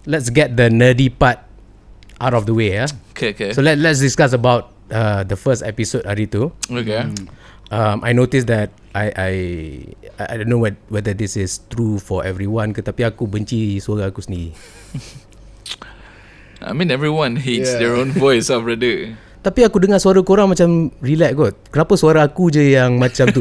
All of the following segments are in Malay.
let's get the nerdy part out of the way. Okay. So let's discuss about the first episode hari tu. Okay. I noticed that I don't know whether this is true for everyone ke, tapi aku benci suara aku sendiri. I mean everyone hates their own voice, brother. Tapi aku dengar suara korang macam relax kot. Kenapa suara aku je yang macam tu?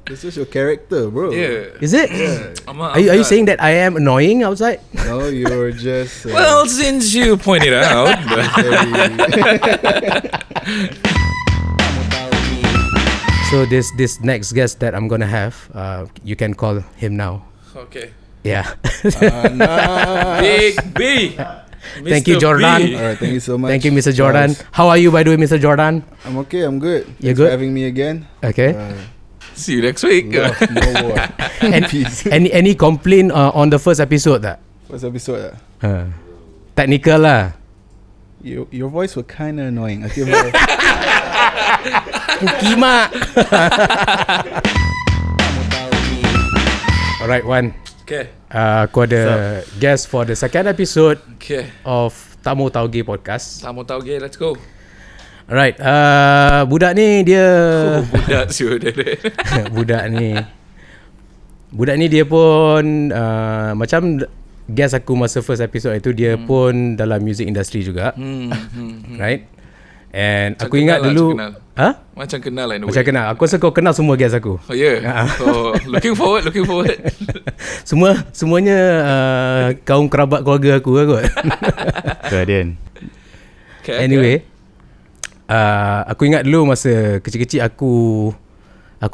This is your character, bro. Yeah. Is it? Yeah. Are you saying that I am annoying outside? No, you're just. Well, since you pointed out. So this next guest that I'm gonna have, you can call him now. Okay. Yeah. Big B. Thank you, Mr. Jordan. B. Alright, thank you so much. Thank you, Mr. Jordan. Guys. How are you, by the way, Mr. Jordan? I'm okay. I'm good. You Thanks good? for having me again. Okay. See you next week. Love, no war. And Peace. any complaint on the first episode tak? First episode. Technical lah. Your voice was kind of annoying. I feel Pukimak. Alright, Wan. Okay. Aku ada guest for the second episode Okay. of Tamu Tauge podcast. Tamu tauge, let's go. Alright, budak ni dia Budak siu dia. Budak ni dia pun macam guest aku masa first episode itu, dia pun dalam music industry juga. Right? And Macam aku ingat kenal lah, dulu macam kenal. Ha? Macam kenal lah in a Macam way. kenal. Aku rasa kau kenal semua guest aku. Oh yeah. So looking forward. Semuanya kaum kerabat keluarga aku lah kot. Kemudian Okay, Anyway, aku ingat dulu masa kecil-kecil aku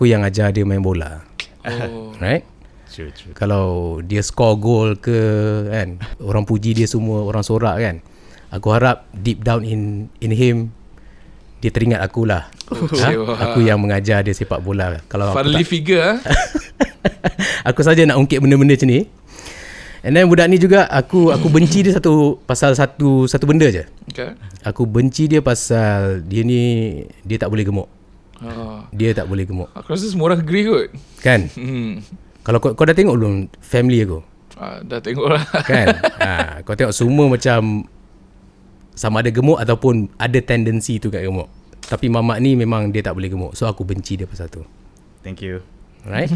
yang ajar dia main bola. Oh. Right? True. Kalau dia score goal ke kan, orang puji dia semua, orang sorak kan. Aku harap deep down in him dia teringat akulah. Aku yang mengajar dia sepak bola. Kalau Fatherly figure. aku saja nak ungkit benda-benda macam ni. And then budak ni juga aku benci dia pasal satu benda je. Okay. Aku benci dia pasal dia tak boleh gemuk. Dia tak boleh gemuk. Aku rasa semua orang agree kot. Kan? Kalau kau dah tengok belum family aku? Dah tengok lah. Kan? Kau tengok semua macam sama ada gemuk ataupun ada tendensi tu kat gemuk. Tapi mamak ni memang dia tak boleh gemuk. So aku benci dia pasal tu. Thank you. Right?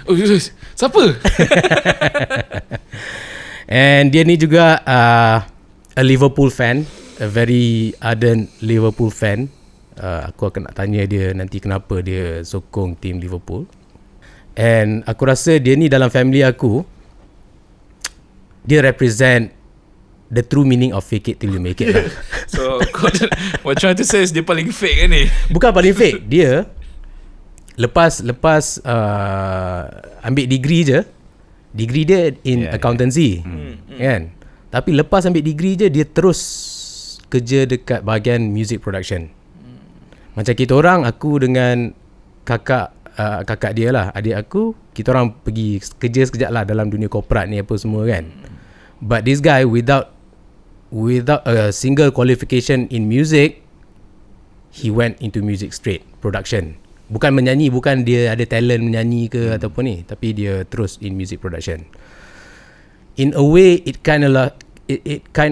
Oh, siapa? And dia ni juga a Liverpool fan, a very ardent Liverpool fan. Aku akan nak tanya dia nanti kenapa dia sokong team Liverpool. And aku rasa dia ni dalam family aku, dia represent the true meaning of fake it till you make it lah. So what trying to say is dia paling fake kan ni? Bukan paling fake. Dia lepas ambil degree je. Degree dia in accountancy. Kan? Tapi lepas ambil degree je, dia terus kerja dekat bahagian music production. Macam kita orang, aku dengan kakak dia lah, adik aku, kita orang pergi kerja sekejap lah dalam dunia korporat ni apa semua kan. But this guy without a single qualification in music, he went into music straight production. Bukan menyanyi, bukan dia ada talent menyanyi ke ataupun ni, tapi dia terus in music production. In a way, it kind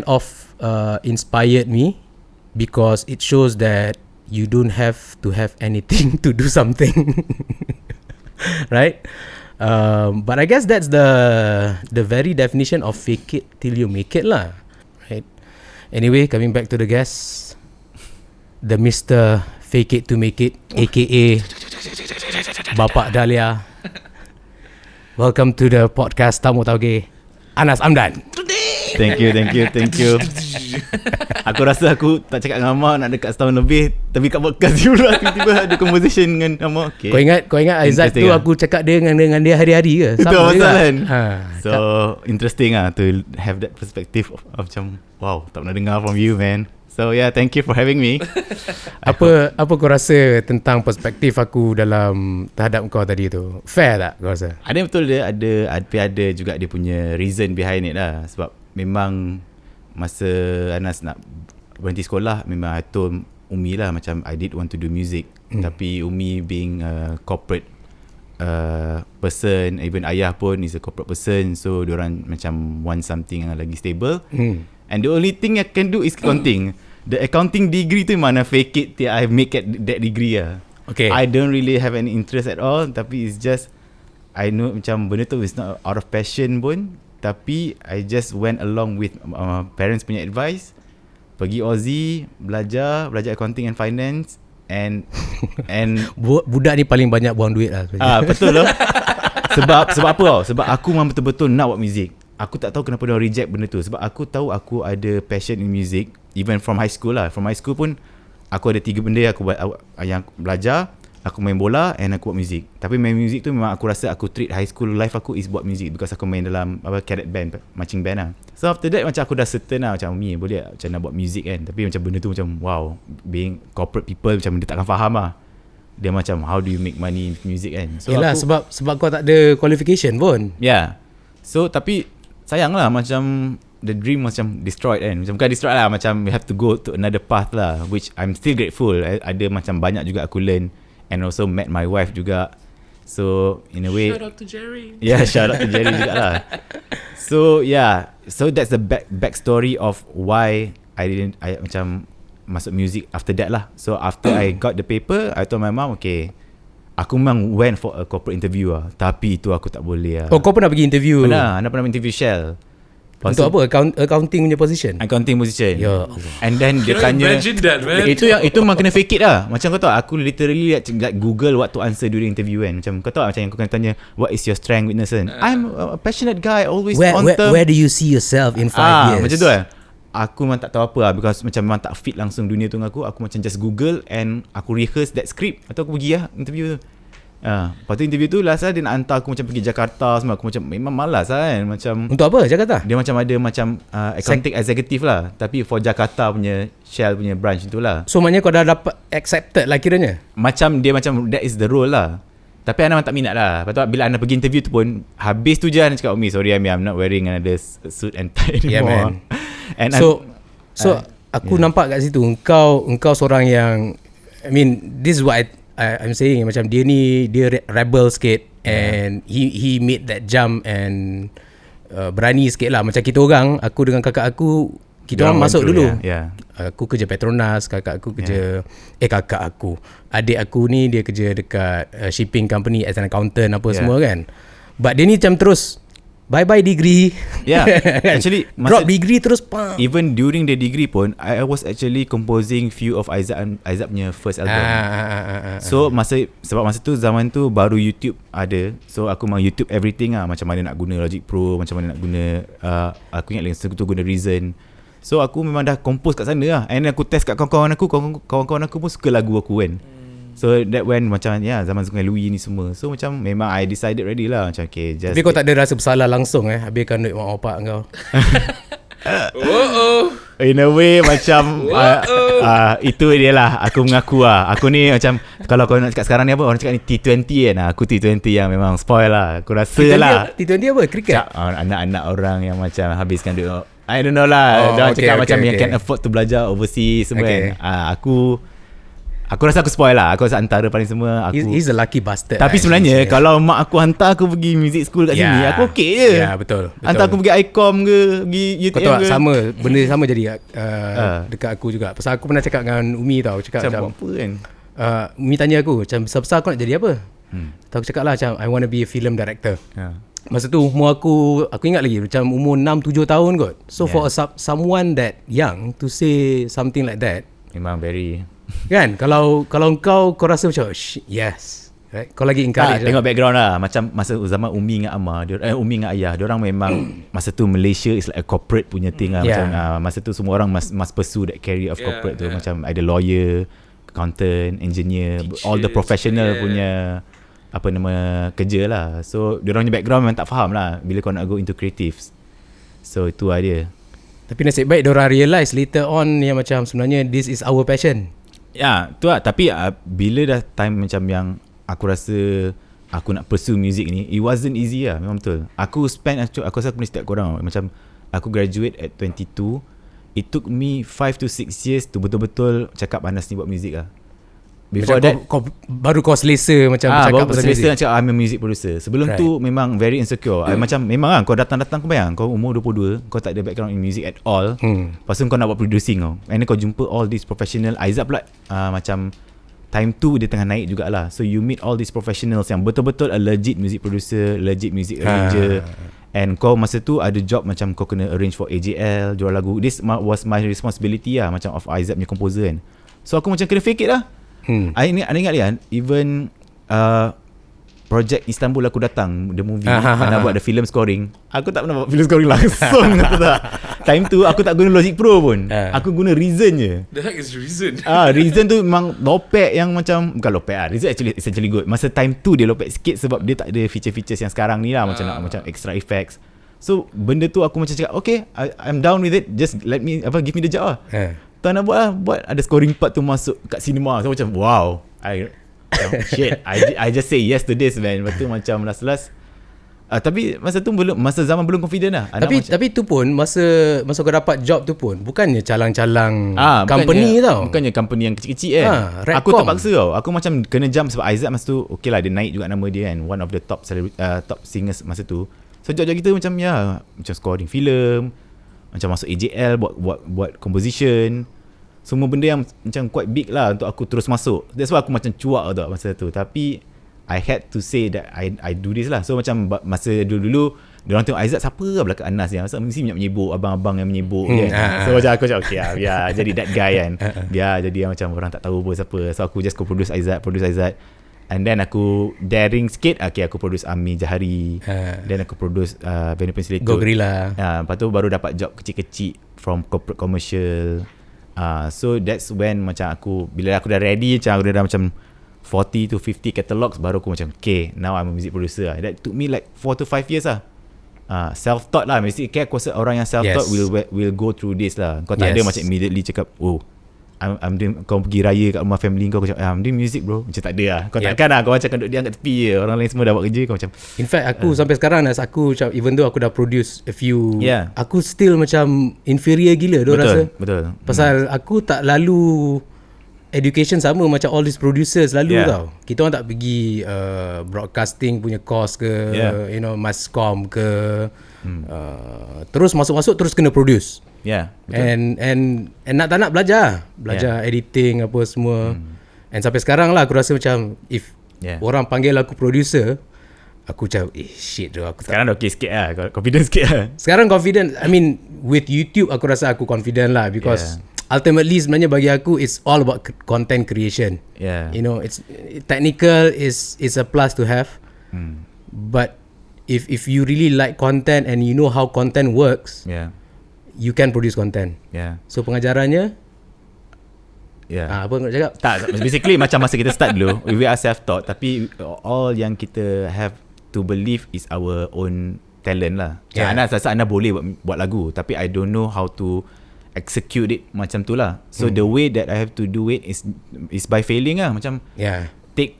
of inspired me because it shows that you don't have to have anything to do something. Right? But I guess that's the very definition of fake it till you make it lah. Right? Anyway, coming back to the guest, the Mr. Fake It to Make It, aka Bapak Dahlia. Welcome to the podcast Tamu Tauge, Anas Amdan. Thank you. Aku rasa aku tak cakap dengan Amar nak dekat setahun lebih, tapi kat podcast pula tiba-tiba ada conversation dengan Amar. Okay. Kau ingat Aizat tu aku cakap dia dengan dia hari-hari ke? Itu pasal kan. So interesting to have that perspective of macam wow, tak pernah dengar from you, man. So yeah, thank you for having me. Apa kau rasa tentang perspektif aku dalam terhadap kau tadi tu? Fair tak kau rasa? Ada betul dia ada juga dia punya reason behind it lah. Sebab memang masa Anas nak berhenti sekolah, memang I told Umi lah macam I did want to do music. Tapi Umi being a corporate person. Even ayah pun is a corporate person, so diorang macam want something yang lagi stable. And the only thing I can do is accounting. The accounting degree tu mana fake it till I make it that degree lah. Okay. I don't really have any interest at all, tapi it's just I know macam benda tu is not out of passion pun, tapi I just went along with parents punya advice. Pergi Aussie, belajar accounting and finance, and Budak ni paling banyak buang duit lah sebenarnya. betul loh. Sebab apa tau? Sebab aku memang betul-betul nak buat music. Aku tak tahu kenapa dia reject benda tu. Sebab aku tahu aku ada passion in music. Even from high school lah. From high school pun aku ada 3 benda yang aku buat, yang aku belajar, aku main bola and aku buat music. Tapi main music tu memang aku rasa aku treat high school life aku is buat music, because aku main dalam cadet band, marching band lah. So after that macam aku dah certain lah, macam boleh macam nak buat music kan. Tapi macam benda tu macam wow, being corporate people macam dia takkan faham lah. Dia macam how do you make money with music kan. So Yelah, sebab kau tak ada qualification pun. yeah. So tapi sayang lah, macam the dream macam destroyed kan. Macam bukan destroyed lah, macam we have to go to another path lah, which I'm still grateful. Ada macam banyak juga aku learn, and also met my wife juga. So in a way, Shout out to Jerry. yeah, shout out to Jerry juga lah. So yeah, so that's the back story of why I macam masuk music after that lah. So after I got the paper, I told my mom, okay, aku memang went for a corporate interview lah, tapi itu aku tak boleh lah. Oh, kau pernah pergi interview? Pernah interview Shell. Untuk apa? Accounting punya position? Accounting position. Ya Allah. And then dia Can tanya, I imagine that, man? itu memang kena fake it lah. Macam kau tahu, aku literally like Google what to answer during interview kan. Macam kau tahu macam yang kau kena tanya, what is your strength, weakness kan. I'm a passionate guy, always on term. Where do you see yourself in 5 years? Macam tu kan. Aku memang tak tahu apa lah, because macam memang tak fit langsung dunia tu dengan aku. Aku macam just Google and aku rehearse that script. Atau aku pergi lah interview tu. Lepas tu interview tu last lah dia nak hantar aku macam pergi Jakarta semua. Aku macam memang malas lah kan. Macam Untuk apa Jakarta? dia macam ada macam accounting executive lah, tapi for Jakarta punya Shell punya branch tu lah. So maknanya kau dah dapat accepted lah kiranya? Macam dia macam that is the role lah. Tapi Ana memang tak minat lah. Lepas tu bila Ana pergi interview tu pun, habis tu je Ana cakap, sorry Ami, I'm not wearing another suit and tie anymore. Yeah, man. And So aku nampak kat situ engkau seorang yang, I mean, this is what I'm saying, macam dia rebel sikit, and he made that jump and berani sikit lah. Macam kita orang, aku dengan kakak aku, kita orang masuk dulu. Yeah. Aku kerja Petronas, kakak aku kerja adik aku ni dia kerja dekat shipping company as an accountant apa semua kan. But dia ni macam terus bye-bye degree. Yeah. Actually drop degree terus even during the degree pun, I was actually composing few of Aizat punya first album. So sebab masa tu zaman tu baru YouTube ada. So aku memang YouTube everything lah. Macam mana nak guna Logic Pro, macam mana nak guna aku ingat lagi tu guna Reason. So aku memang dah compose kat sana lah. And aku test kat kawan-kawan aku pun suka lagu aku kan. So that when macam zaman Sungai Lui ni semua. So macam memang I decided ready lah. Macam okay, just tapi kau tak ada rasa bersalah langsung habiskan duit mak bapak kau? In a way macam itu dia lah. Aku mengaku lah. Aku ni macam, kalau kau nak cakap sekarang ni apa, orang cakap ni T20 kan. Aku T20 yang memang spoil lah. Aku rasa lah T20 apa? Cricket? anak-anak orang yang macam habiskan duit, I don't know lah. Jangan cakap macam yang can afford to belajar overseas semua kan. Aku rasa aku spoil lah. Aku rasa antara paling semua aku. He's a lucky bastard. Tapi sebenarnya kalau mak aku hantar aku pergi music school kat sini, aku okey je. Ya, betul. Hantar aku pergi ICOM ke, pergi UTM Kau tahu ke. sama, benda sama jadi dekat aku juga. Pasal aku pernah cakap dengan Umi tau, cakap macam apa kan. Umi tanya aku, macam besar-besar aku nak jadi apa? Aku cakap lah macam I want to be a film director. Masa tu umur aku ingat lagi macam umur 6-7 tahun kot. So for someone that young to say something like that, memang very kan, kalau kau rasa macam yes, right? Kau lagi encourage tengok background lah. Macam masa zaman Umi dengan Amar, Umi dengan Ayah, diorang memang masa tu Malaysia is like a corporate punya thing lah. Macam masa tu semua orang must pursue that career of corporate tu. Macam ada lawyer, accountant, engineer, teachers, all the professional punya apa nama kerja lah. So diorang punya background memang tak faham lah bila kau nak go into creatives. So itu lah dia. Tapi nasib baik diorang realise later on yang macam sebenarnya this is our passion. Ya, tu lah. Tapi bila dah time macam yang aku rasa aku nak pursue music ni, it wasn't easy lah. Memang betul. Aku rasa aku mesti setiap korang. Macam aku graduate at 22. It took me 5 to 6 years to betul-betul cakap Anas ni buat music lah. Before macam kau selesa macam bercakap baru pasal selesa music. nak cakap I'm a music producer. Sebelum tu memang very insecure. Macam memang kan kau datang kau bayang kau umur 22, kau tak ada background in music at all. Lepas tu kau nak buat producing kau. And then kau jumpa all these professional. Aizat pula macam time tu dia tengah naik jugalah. So you meet all these professionals yang betul-betul a legit music producer, legit music arranger. And kau masa tu ada job macam kau kena arrange for AJL, jual lagu. This was my responsibility lah, macam of Aizat punya composer kan. So aku macam kena fake it lah. I ingat dia even project Istanbul aku datang, the movie nak buat the film scoring, aku tak pernah buat film scoring langsung. Kata tak, time tu aku tak guna Logic Pro pun, aku guna Reason je. The heck is Reason? Reason tu memang lopek yang macam, bukan lopek Reason actually good. Masa time tu dia lopek sikit sebab dia tak ada feature-features yang sekarang ni lah, macam nak macam extra effects. So benda tu aku macam cakap okay, I'm down with it, just let me give me the job lah. Tak nak buat ada scoring part tu masuk kat cinema. So macam wow, shit, I just say yes to this man. Lepas tu macam last tapi masa zaman belum confident lah. Tapi tu pun masa kau dapat job tu pun bukannya calang-calang company tau. Bukannya company yang kecil-kecil kan. Aku terpaksa tau. Aku macam kena jump sebab Aizat masa tu okay lah, dia naik juga nama dia kan, one of the top singers masa tu. So job kita macam macam scoring filem, macam masuk AJL, buat composition, semua benda yang macam quite big lah untuk aku terus masuk. That's why aku macam cuak tau masa tu. Tapi I had to say that I do this lah. So macam masa dulu diorang tengok Aizat siapa lah belakang Anas yang mesti banyak menyebut, abang-abang yang menyebut kan. So macam aku macam okay lah, biar jadi that guy kan. Biar jadi yang macam orang tak tahu pun siapa. So aku just produce Aizat. And then aku daring sikit, okay, aku produce Ami Jahari. Then aku produce Venue Pensilator, Go Gorilla. Lepas tu baru dapat job kecil-kecil from corporate commercial. So that's when macam bila aku dah ready, macam aku dah macam 40 to 50 catalogs, baru aku macam okay, now I'm a music producer lah. That took me like 4 to 5 years lah. Self-taught lah. Mesti aku rasa orang yang self-taught will go through this lah. Kau tak ada macam immediately cakap I'm doing, kau pergi raya kat rumah family kau cakap I'm doing music bro. Macam tak ada lah. Kau takkan lah kau macam duduk diam kat tepi je, orang lain semua dah buat kerja, kau macam in fact aku sampai sekarang aku macam even though aku dah produce a few, aku still macam inferior gila dia rasa. Betul. Pasal aku tak lalu education sama macam all these producers lalu tau. Kita orang tak pergi broadcasting punya course ke, you know, masscom ke, terus masuk terus kena produce. Betul. And nak tak nak belajar editing apa semua. And sampai sekarang lah aku rasa macam if orang panggil aku producer, aku macam shit tu aku sekarang dah okay sikit lah, confident sikit lah. Sekarang confident, I mean with YouTube aku rasa aku confident lah, because ultimately sebenarnya bagi aku it's all about content creation. You know, it's technical is a plus to have. But if you really like content and you know how content works, you can produce content. So pengajarannya apa nak cakap? Tak, basically macam masa kita start dulu, we are self-taught, tapi all yang kita have to believe is our own talent lah. Anas rasa Anas boleh buat lagu, tapi I don't know how to execute it macam tu lah. So the way that I have to do it is by failing lah. Macam take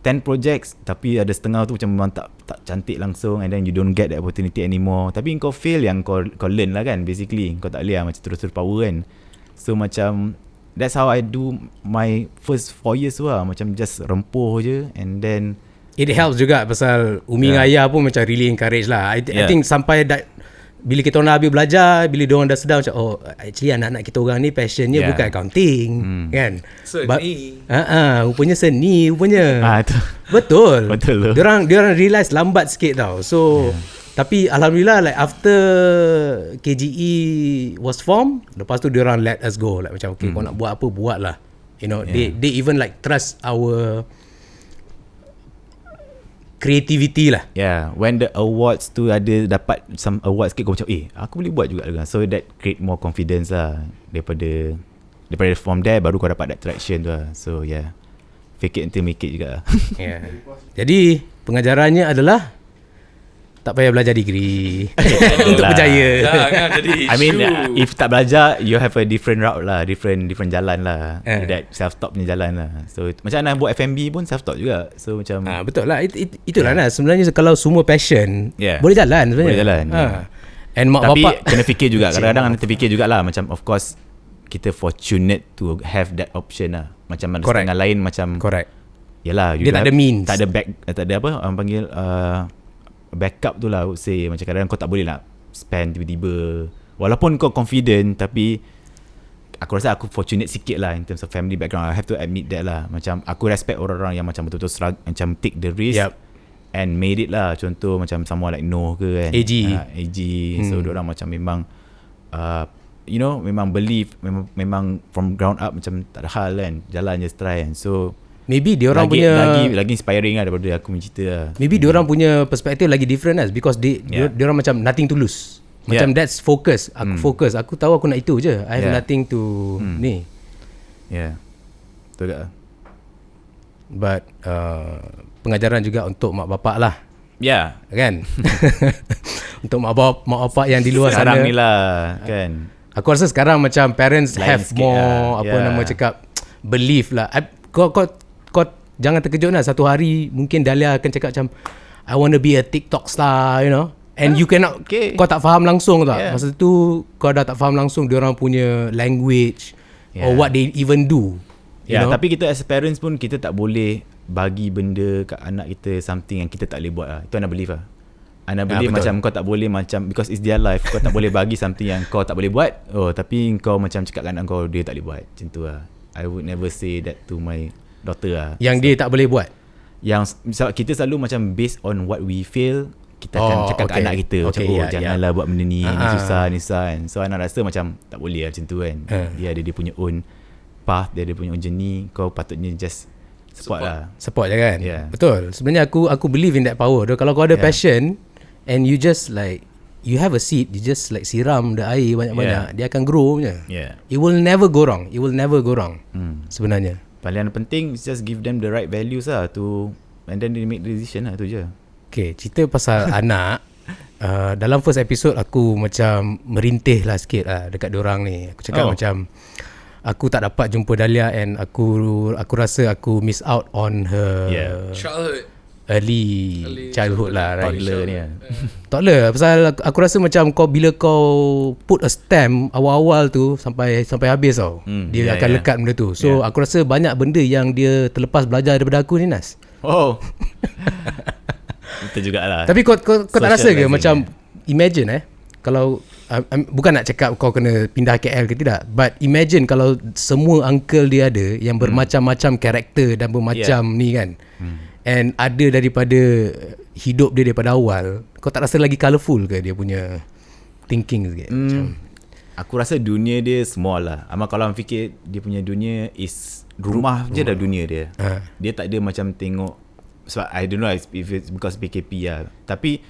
10 projects tapi ada setengah tu macam memang tak cantik langsung, and then you don't get the opportunity anymore. Tapi kau fail yang kau learn lah kan, basically kau tak boleh lah macam terus power kan. So macam that's how I do my first 4 years tu lah. Macam just rempuh je, and then it helps juga pasal Umi dengan Ayah pun macam really encourage lah. I think sampai bila kita orang dah habis belajar, bila diorang dah sedar macam actually anak-anak kita orang ni passionnya bukan accounting kan. Seni. Rupanya seni rupanya. Betul. Diorang realise lambat sikit tau. So tapi alhamdulillah like after KGE was formed, lepas tu diorang let us go, like macam okay, kau nak buat apa buat lah. You know, they even like trust our creativity lah. When the awards tu ada dapat some awards sikit, kau macam aku boleh buat juga. So that create more confidence lah. Daripada from there baru kau dapat that traction tu lah. So fake it until make it juga. Jadi pengajarannya adalah tak payah belajar degree untuk berjaya. Jadi I mean if tak belajar, you have a different route lah, different jalan lah. That self-taught punya jalan lah. So macam nak buat F&B pun self-taught juga. So macam betul lah. Itulah lah sebenarnya, kalau semua passion boleh jalan sebenarnya. Boleh jalan. And mak tapi bapak kena fikir juga. Kadang-kadang anda terfikir jugalah, macam of course kita fortunate to have that option lah. Macam ada Correct. setengah lain macam Correct. yalah, Dia tak ada means. tak ada apa orang panggil backup tu lah, I would say. Macam kadang-kadang kau tak boleh nak spend tiba-tiba, walaupun kau confident, tapi aku rasa aku fortunate sikit lah in terms of family background. I have to admit that lah. Macam aku respect orang-orang yang macam betul-betul macam take the risk and made it lah. Contoh macam someone like Noh ke kan, AG. So diorang macam memang you know, memang believe, memang from ground up macam tak ada hal kan, jalan je try kan. So maybe diorang punya lagi inspiring lah daripada aku punya cerita lah. Maybe diorang punya perspektif lagi different lah, because diorang macam nothing to lose. Macam that's focus. Aku fokus. Aku tahu aku nak itu je. I have nothing to ni. Betul tak? But pengajaran juga untuk mak bapak lah. Kan? Untuk mak bapak yang di luar sekarang sana ni lah kan. Aku rasa sekarang macam parents Lain have sikit more lah. apa nama cakap, belief lah. Kau jangan terkejut lah, satu hari mungkin Dahlia akan cakap macam I want to be a TikTok star, you know. And you cannot, kau tak faham langsung tak. Masa tu kau dah tak faham langsung diorang punya language or what they even do. You know? Tapi kita as parents pun kita tak boleh bagi benda kat anak kita something yang kita tak boleh buat lah. Itu anak belief lah. Anak belief macam kau tak boleh macam, because it's their life, kau tak boleh bagi something yang kau tak boleh buat. Tapi kau macam cakap kat anak kau dia tak boleh buat. Macam tu lah. I would never say that to my daughter lah. Yang dia tak boleh buat. Yang kita selalu macam based on what we feel, kita akan cakap kat anak kita macam janganlah buat benda ni, ni susah kan. So anak rasa macam tak boleh lah macam tu kan. Dia ada dia punya own path, dia ada punya own journey. Kau patutnya just support je kan. Betul. Sebenarnya aku believe in that power. Kalau kau ada passion and you just like, you have a seed, you just like siram the air banyak-banyak, dia akan grow punya. It will never go wrong. Sebenarnya paling penting is just give them the right values lah to, and then they make the decision lah, tu je. Okay, cerita pasal anak. Dalam first episode aku macam merintih lah sikit lah dekat diorang ni. Aku cakap macam aku tak dapat jumpa Dahlia, and aku rasa aku miss out on her early childhood lah, right? Toddler ni Toddler. Pasal aku rasa macam bila kau put a stamp awal-awal tu sampai habis tau, dia akan lekat benda tu. So aku rasa banyak benda yang dia terlepas belajar daripada aku ni, Nas. Betul jugalah. Tapi kau tak rasa ke macam imagine kalau bukan nak cakap kau kena pindah KL ke tidak, but imagine kalau semua uncle dia ada yang bermacam-macam karakter dan bermacam ni kan, and ada daripada hidup dia daripada awal, kau tak rasa lagi colourful ke dia punya thinking sikit? Aku rasa dunia dia small lah. Amal kalau orang fikir dia punya dunia is rumah je dah dunia dia. Dia tak ada macam tengok, sebab I don't know if it's because PKP lah, tapi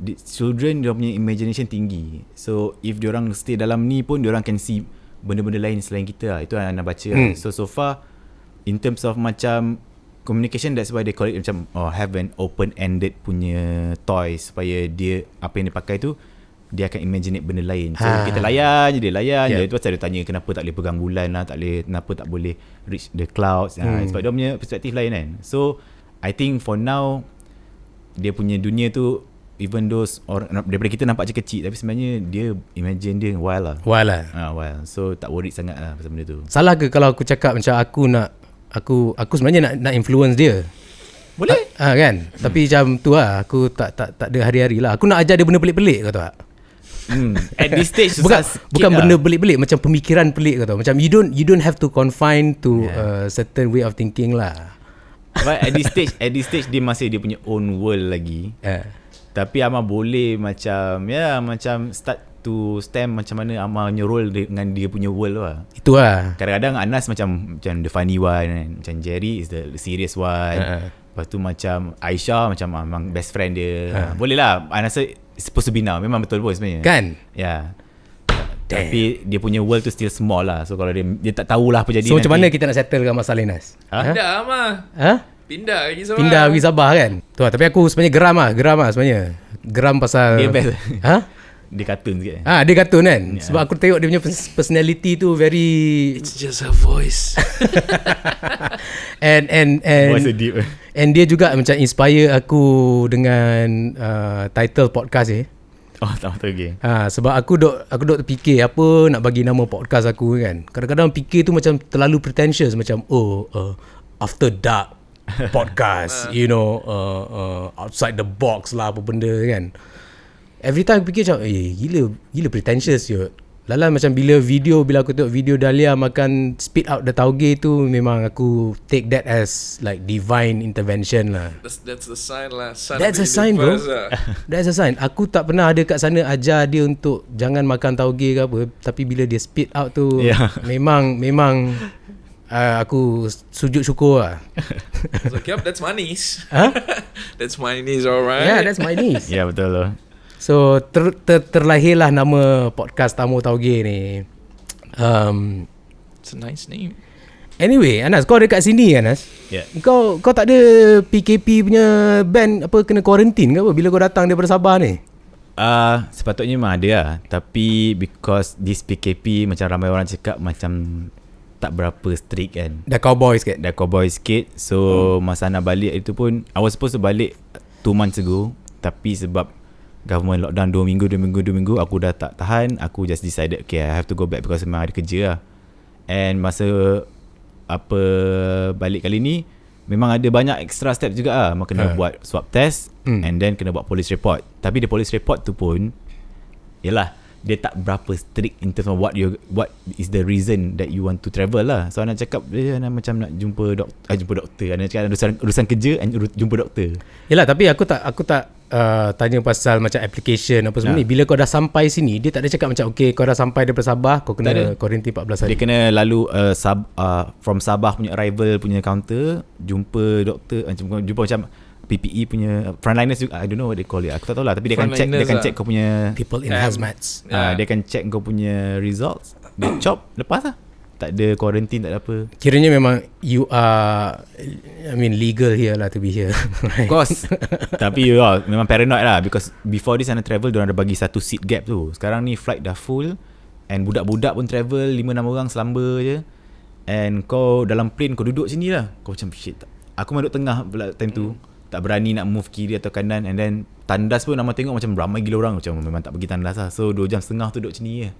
children dia punya imagination tinggi. So if diorang stay dalam ni pun diorang can see benda-benda lain selain kita lah. Itu yang nak baca lah. So far in terms of macam communication, that's why they call it macam have an open-ended punya toys, supaya dia apa yang dia pakai tu dia akan imaginate benda lain. So kita layan je, dia layan je. Itu pasal dia tanya kenapa tak boleh pegang bulan lah, kenapa tak boleh reach the clouds. Sebab dia punya perspektif lain kan. So I think for now dia punya dunia tu, even those orang daripada kita nampak je kecil, tapi sebenarnya dia imagine dia wild lah. Wild. So tak worried sangat lah pasal benda tu. Salah ke kalau aku cakap macam aku sebenarnya nak influence dia? Boleh. Kan? Tapi macam tu lah, aku tak ada hari-hari lah. Aku nak ajar dia benda pelik-pelik, kau tahu tak? At this stage bukan benda pelik-pelik, macam pemikiran pelik, kau tahu. Macam you don't have to confine to a certain way of thinking lah. But at this stage dia masih dia punya own world lagi. Tapi Amar boleh macam macam start to stem macam mana Amar nyerol dengan dia punya world lah. Itu lah. Kadang-kadang Anas macam the funny one kan. Macam Jerry is the serious one. Lepas tu macam Aisyah macam memang best friend dia. Boleh lah. Anas rasa it's supposed to be now. Memang betul pun sebenarnya. Kan? Tapi dia punya world tu still small lah. So kalau dia tak tahulah apa jadi. So macam mana kita nak settlekan masalah Nas? Pindah Amar. Pindah pergi Sabah kan. Tu lah. Tapi aku sebenarnya geram lah sebenarnya. Geram pasal dia best. Dia kartun sikit. Dia kartun kan. Sebab aku tengok dia punya personality tu very, it's just her voice. and voice so deep. And dia juga macam inspire aku dengan title podcast ni. Oh, tak tahu Sebab aku duk terfikir apa nak bagi nama podcast aku kan. Kadang-kadang fikir tu macam terlalu pretentious, macam after dark podcast, outside the box lah apa benda kan. Every time aku fikir macam gila pretentious je. Lalan macam bila aku tengok video Dahlia makan spit out the tauge tu, memang aku take that as like divine intervention lah. That's the sign lah. That's a sign, bro. That's a sign. Aku tak pernah ada kat sana ajar dia untuk jangan makan tauge ke apa, tapi bila dia spit out tu memang aku sujud syukur lah. So, yep, that's my niece. Huh? That's my niece, alright. Yeah, that's my niece. Ya, betul lah. So terlahirlah nama podcast Tamu Tauge ni. It's a nice name. Anyway, Anas, kau dekat sini Anas. Yeah. Kau tak ada PKP punya ban apa kena quarantine ke apa bila kau datang daripada Sabah ni? Sepatutnya memang ada lah. Tapi because this PKP macam ramai orang cakap macam tak berapa strict kan. Dah cowboy sikit. Dah cowboy sikit. So masa nak balik itu pun I was supposed to balik 2 months ago. Tapi sebab government lockdown 2 minggu aku dah tak tahan. Aku just decided okay, I have to go back because memang ada kerja lah. And masa balik kali ni memang ada banyak extra step juga lah. Memang kena buat swab test and then kena buat police report. Tapi the police report tu pun yalah, dia tak berapa strict in terms of what is the reason that you want to travel lah. So anak cakap dia macam nak jumpa doktor. Anak cakap urusan kerja and jumpa doktor. Yalah, tapi aku tak tanya pasal macam application apa semua ni. Bila kau dah sampai sini, dia tak ada cakap macam okay, kau dah sampai daripada Sabah, kau kena quarantine 14 hari. Dia kena lalu from Sabah punya arrival punya counter, jumpa doktor, jumpa macam PPE punya frontliners juga. I don't know what they call it. Aku tak tahu lah. Tapi dia akan check kau punya people in hazmats. Dia akan check kau punya results. Dia chop lepas lah. Tak ada quarantine, tak ada apa. Kiranya memang you are legal here lah to be here. Of course. Tapi memang paranoid lah. Because before this sana travel, diorang ada bagi satu seat gap tu. Sekarang ni flight dah full. And budak-budak pun travel 5-6 orang selamba je. And kau dalam plane, kau duduk sini lah. Kau macam shit. Aku duduk tengah pula time tu. Tak berani nak move kiri atau kanan. And then tandas pun nama tengok macam ramai gila orang. Macam memang tak pergi tandas lah. So 2 jam setengah tu duduk sini je.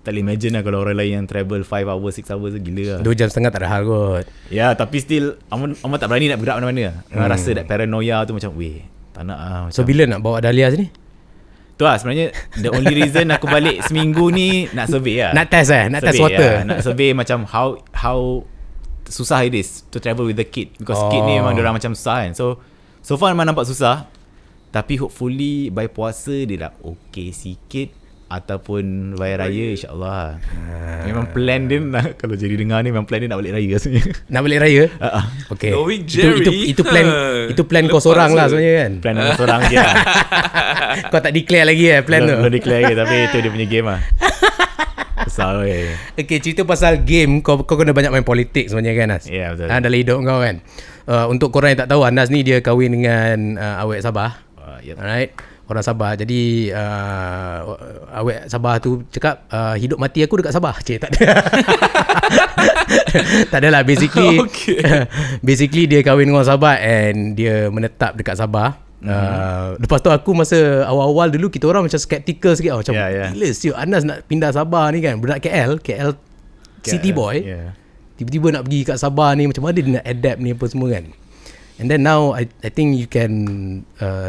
Tak boleh imagine lah kalau orang lain yang travel 5 hours, 6 hours tu gila lah. 2 jam setengah tak ada hal kot. Ya, tapi still Amat tak berani nak bergerak mana-mana. Rasa that paranoia tu macam tak nak lah. So bila nak bawa Dahlia sini? Tu lah sebenarnya the only reason aku balik seminggu ni nak survey lah. Nak test nak test water. Nak survey macam how susah it is to travel with the kid. Because kid ni memang diorang macam susah kan. So far memang nampak susah. Tapi hopefully by puasa dia dah okay sikit. Ataupun raya insyaAllah. Memang plan dia nak, kalau jadi dengar ni memang plan dia nak balik raya sebenarnya. Nak balik raya? Okay. Knowing Jerry, itu plan kau seorang lah sebenarnya kan. Plan aku seorang je lah. Kau tak declare lagi plan tu? Belum declare lagi. Tapi itu dia punya game lah. Besar weh. Okay, cerita pasal game, kau kena banyak main politik sebenarnya kan Anas? Ya, betul. Dalam hidup kau kan. Untuk korang yang tak tahu, Anas ni dia kahwin dengan awek Sabah. Yep. Alright, orang Sabah. Jadi awek Sabah tu cakap hidup mati aku dekat Sabah. Tak ada. Tak adalah, basically basically dia kahwin dengan orang Sabah and dia menetap dekat Sabah. Lepas tu aku masa awal-awal dulu kita orang macam skeptical sikit macam gila siap Anas nak pindah Sabah ni kan, budak KL city boy. Tiba-tiba nak pergi kat Sabah ni, macam mana dia nak adapt ni apa semua kan. And then now I think you can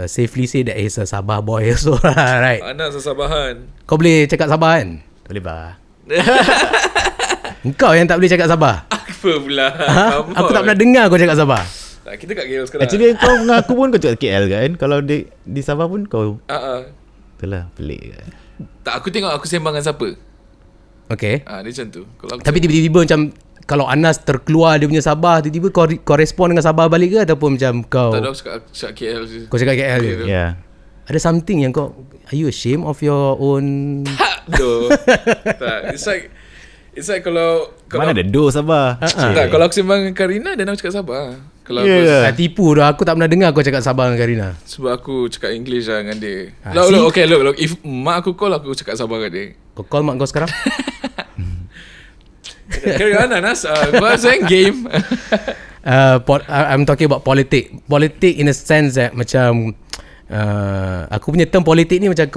safely say that he's a Sabah boy also lah, right? Anas Sabahan. Kau boleh cakap Sabah kan? Boleh bah. Engkau yang tak boleh cakap Sabah. Apa pula? Aku tak pernah dengar kau cakap Sabah. Tak, kita kat KL sekarang. Actually kau mengaku pun kau cakap KL kan. Kalau di Sabah pun kau itulah pelik kan. Tak, aku tengok aku sembang dengan siapa. Okay. Dia macam tu. Kalau aku Tapi tiba-tiba macam kalau Anas terkeluar dia punya Sabah, tiba-tiba kau respon dengan Sabah balik ke ataupun macam kau tak ada, aku cakap KL je. Kau cakap KL je. Yeah. Ada something yang kau, are you ashamed of your own? No. Tak, it's like kalau Mana ada do Sabah. tak, kalau aku sembang dengan Karina dan aku cakap Sabah. Kalau aku tipu dah, aku tak pernah dengar kau cakap Sabah dengan Karina. sebab aku cakap English lah dengan dia. Look, if mak aku call, aku cakap Sabah dengan dia. Kau call mak kau sekarang? Carry on Anas. Kau saying game. I'm talking about politik in a sense that macam Aku punya term politik ni macam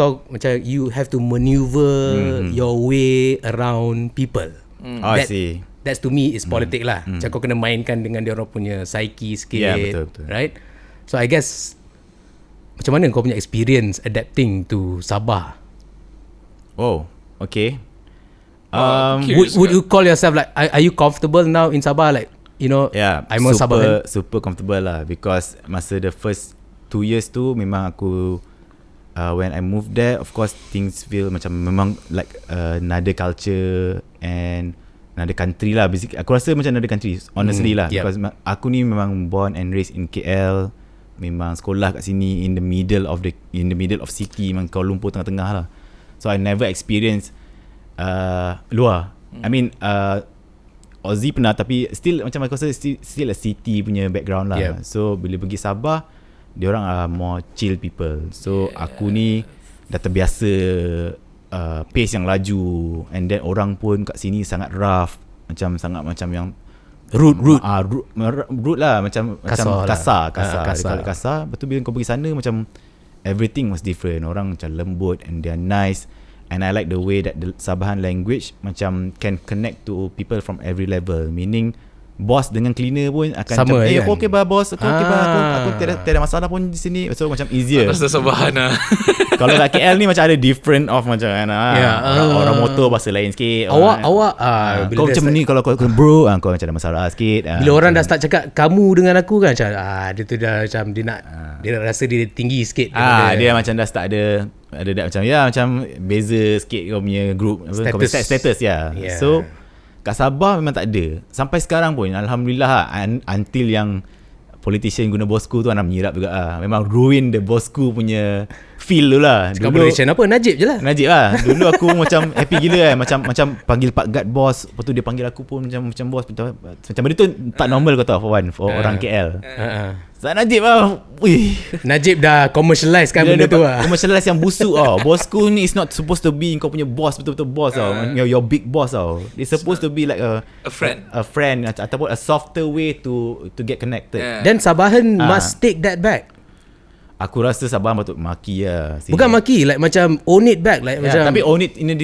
you have to maneuver your way around people. I see. That's to me is politik lah. Macam kau kena mainkan dengan dia orang punya psyche sikit. Ya, betul. Right? So I guess macam mana kau punya experience adapting to Sabah? Oh, okay. Would you call yourself like, are you comfortable now in Sabah? Like, you know, Yeah, I'm a Sabahan. super comfortable lah, because masa the first 2 years tu memang aku when I moved there, of course things feel macam memang like another culture and another country lah. Basically aku rasa macam another country, honestly lah, because aku ni memang born and raised in KL, memang sekolah kat sini in the middle of city, memang Kuala Lumpur tengah-tengah lah. So I never experience luar. I mean Aussie pernah, tapi still macam aku rasa still a city punya background lah. So bila pergi Sabah, diorang are more chill people. So aku ni dah terbiasa pace yang laju, and then orang pun kat sini sangat rough, macam sangat macam yang rude lah, macam kasar. Lepas tu bila kau pergi sana, macam everything was different. Orang macam lembut and they're nice. And I like the way that the Sabahan language macam can connect to people from every level. Meaning boss dengan cleaner pun akan sama, macam, kan? aku okay bah boss, aku okay bah, aku tiada masalah pun di sini. So macam easier. Rasa Sabahan lah. Kalau kat KL ni macam ada different of macam kan. Orang motor bahasa lain sikit. Awak kau macam ni, kalau kau bro, kau macam ada masalah sikit. Bila orang dah start cakap kamu dengan aku kan, macam dia tu dah macam dia rasa dia tinggi sikit. Dia macam dah start ada macam macam beza sikit kau punya group status ya. So kat Sabah memang tak ada. Sampai sekarang pun alhamdulillah until yang politician guna bosku tu anak menyirap juga lah. Memang ruin the bosku punya feel tu lah. Cakap politician apa? Najib je lah. Najib lah. Dulu aku macam happy gila kan. Macam panggil Pak Gad bos. Lepas tu dia panggil aku pun macam bos. Macam benda tu tak normal kau tahu, for orang KL. Sebab Najib lah. Wih. Najib dah commercialize kan benda tu lah. Commercialize yang busuk tau. Bosku ni is not supposed to be kau punya boss, betul-betul boss tau. Your big boss tau. It's supposed to be like a friend ataupun a softer way to get connected. Then Sabahan must take that back. Aku rasa Sabahan patut maki lah. Bukan maki, like macam own it back, like macam, tapi own it in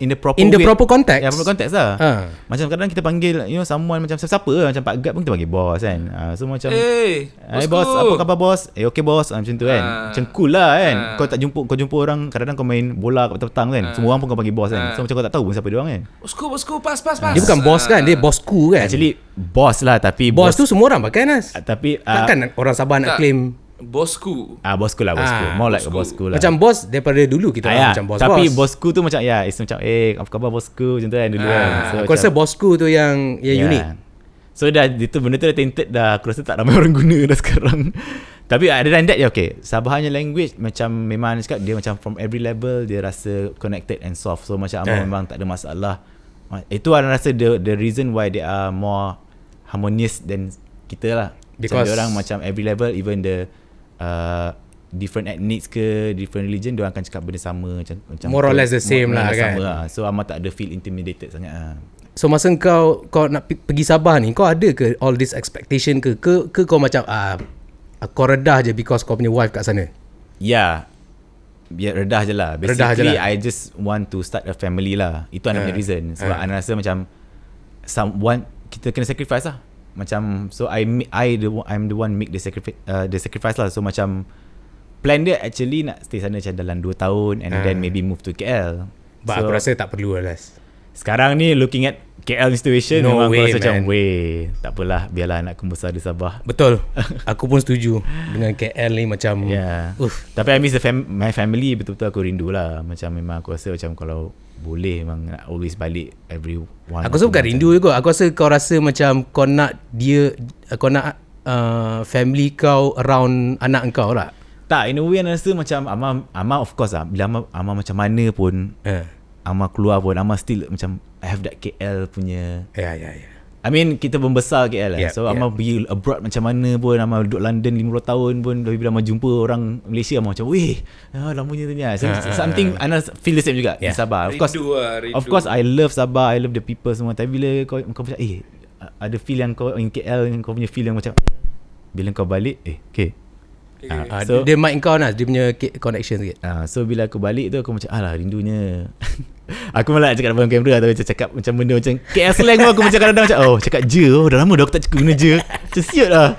the proper in the way. proper context. Ya, proper context lah. Macam kadang kita panggil someone macam siapa lah, macam Pak Gad pun kita panggil boss kan. So macam hey boss, apa khabar boss? Okay boss, macam tu kan. Macam cool lah kan. Kau jumpa orang, kadang-kadang kau main bola kat petang-petang kan, semua orang pun kau panggil boss kan. So macam kau tak tahu pun siapa dia orang kan. Bosku, pas. Dia bukan boss kan, dia bosku kan. Actually boss lah, tapi boss tu semua orang pakai Nas. Tapi takkan orang Sabah nak claim bosku. Bosku lah. More like a bosku lah. Macam bos daripada dulu kita macam bos. Tapi bosku tu macam it's macam apa khabar bosku macam tu kan dulu kan. So aku rasa bosku tu yang unik. So dah itu benda tu dah tainted dah. Aku rasa tak ramai orang guna dah sekarang. Tapi other than that okay, Sabahannya language macam memang cakap dia macam from every level dia rasa connected and soft. So macam memang tak ada masalah. Itu aku rasa the reason why they are more harmonious than kita lah. Because dia orang macam every level, even the different ethnics ke different religion, dia orang akan cakap benda sama, macam more or less the same lah kan. So amat tak ada feel intimidated sangat lah. So masa kau nak pergi Sabah ni, kau ada ke all this expectation ke kau macam kau redah je because kau punya wife kat sana? Biar redah je lah. Basically I just want to start a family lah. Itu another reason. Sebab I rasa macam kita kena sacrifice lah. Macam so I'm the one make the sacrifice lah. So macam plan dia actually nak stay sana macam dalam 2 tahun and then maybe move to KL. But aku rasa tak perlu lah. Sekarang ni looking at KL situation, memang aku rasa macam tak apalah, biarlah anakku besar di Sabah. Betul. Aku pun setuju dengan KL ni macam Tapi I miss my family, betul-betul aku rindu lah. Macam memang aku rasa macam kalau boleh memang nak always balik every one. Aku rasa bukan rindu juga. Aku rasa kau rasa macam kau nak family kau around anak kau lah. Tak, in a way I rasa macam Ama of course lah. Bila Ama macam mana pun Ama keluar pun, Ama still macam I have that KL punya. I mean kita membesar KL lah. So Ama pergi abroad macam mana pun, Ama duduk London 50 tahun pun, tapi bila Ama jumpa orang Malaysia, Ama macam lamanya tu ni lah. Something Ana feel the same juga di Sabah. Of course I love Sabah, I love the people semua. Tapi bila kau macam ada feel yang kau in KL, yang kau punya feel yang macam bila kau balik okay So- dia mic kau Nas, dia punya connection sikit. So bila aku balik tu aku macam alah rindunya. Aku malah cakap depan kamera atau macam cakap macam benda macam KL slang pun aku macam kadang-kadang macam cakap je. Dah lama dah aku tak guna je. Macam siut lah.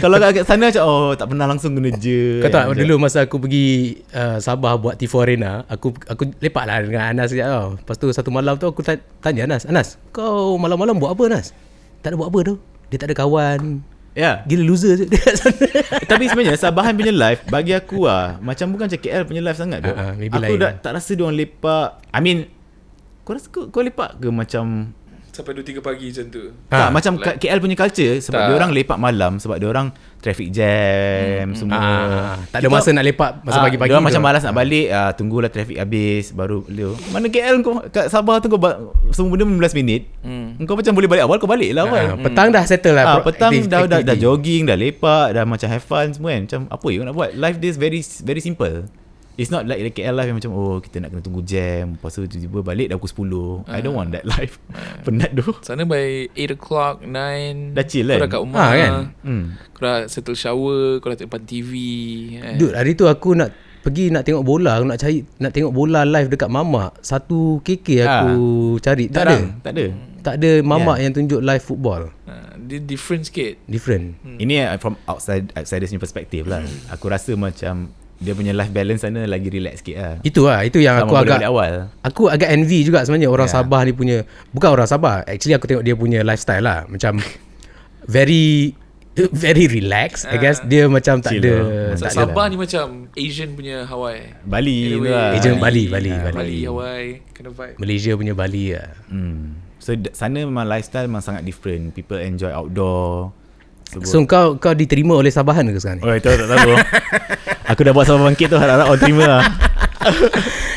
Kalau kat sana macam tak pernah langsung guna je. Kau tahu Macam- dulu masa aku pergi Sabah buat T4 Arena, aku lepak lah dengan Anas sekejap tau. Lepas tu satu malam tu aku tanya Anas, kau malam-malam buat apa Anas? Tak ada buat apa tu. Dia tak ada kawan. Ya. Gila loser je dia kat sana. Tapi sebenarnya Sabahan punya live bagi aku macam bukan macam KL punya live sangat tu. Maybe Aku lain. tak rasa dia orang lepak. I mean kau rasa kau lepak ke macam Sampai 2-3 pagi macam tu. tak macam KL punya culture sebab Tak. dia orang lepak malam sebab dia orang traffic jam semua. Tak ada masa nak lepak masa pagi-pagi dia orang tu. macam malas nak balik, tunggulah traffic habis baru beliau. Mana KL kau kat Sabah tu kau semua benda 15 minit. Kau macam boleh balik awal kau balik lah awal. Petang dah settle lah. Petang dah activity. jogging, dah lepak, dah macam have fun semua kan. Macam apa yang nak buat? Life dia very very simple. It's not like the KL life yang macam kita nak kena tunggu jam, lepas tu tiba-tiba balik dah pukul 10. I don't want that life. Penat tu. Sana by 8 o'clock, 9 Dah chill kau kan? dah kat rumah kan? Kau dah settle shower, kau dah depan TV Dude, hari tu aku nak pergi nak tengok bola, aku nak tengok bola live dekat Mamak. 1 KK aku cari. Tak ada. Tak ada Mamak yang tunjuk live football. Dia different sikit. Different. Ini from outsiders punya perspektif lah. Aku rasa macam dia punya life balance sana lagi relax sikit lah. Itu yang aku agak awal. Aku agak envy juga sebenarnya orang Sabah ni punya. Bukan orang Sabah, actually aku tengok dia punya lifestyle lah. Macam very relax, I guess. Dia macam tak Chill ada lah. tak ada Sabah ni macam Asian punya Hawaii. Bali tu Anyway, lah. Asian Bali. Hawaii kind of vibe. Malaysia punya Bali lah. So sana memang lifestyle memang sangat different. People enjoy outdoor. So kau diterima oleh Sabahan ke sekarang ni? Oh, tak tahu. Aku dah buat Sabah Bangkit tu, harap-harap orang terima lah.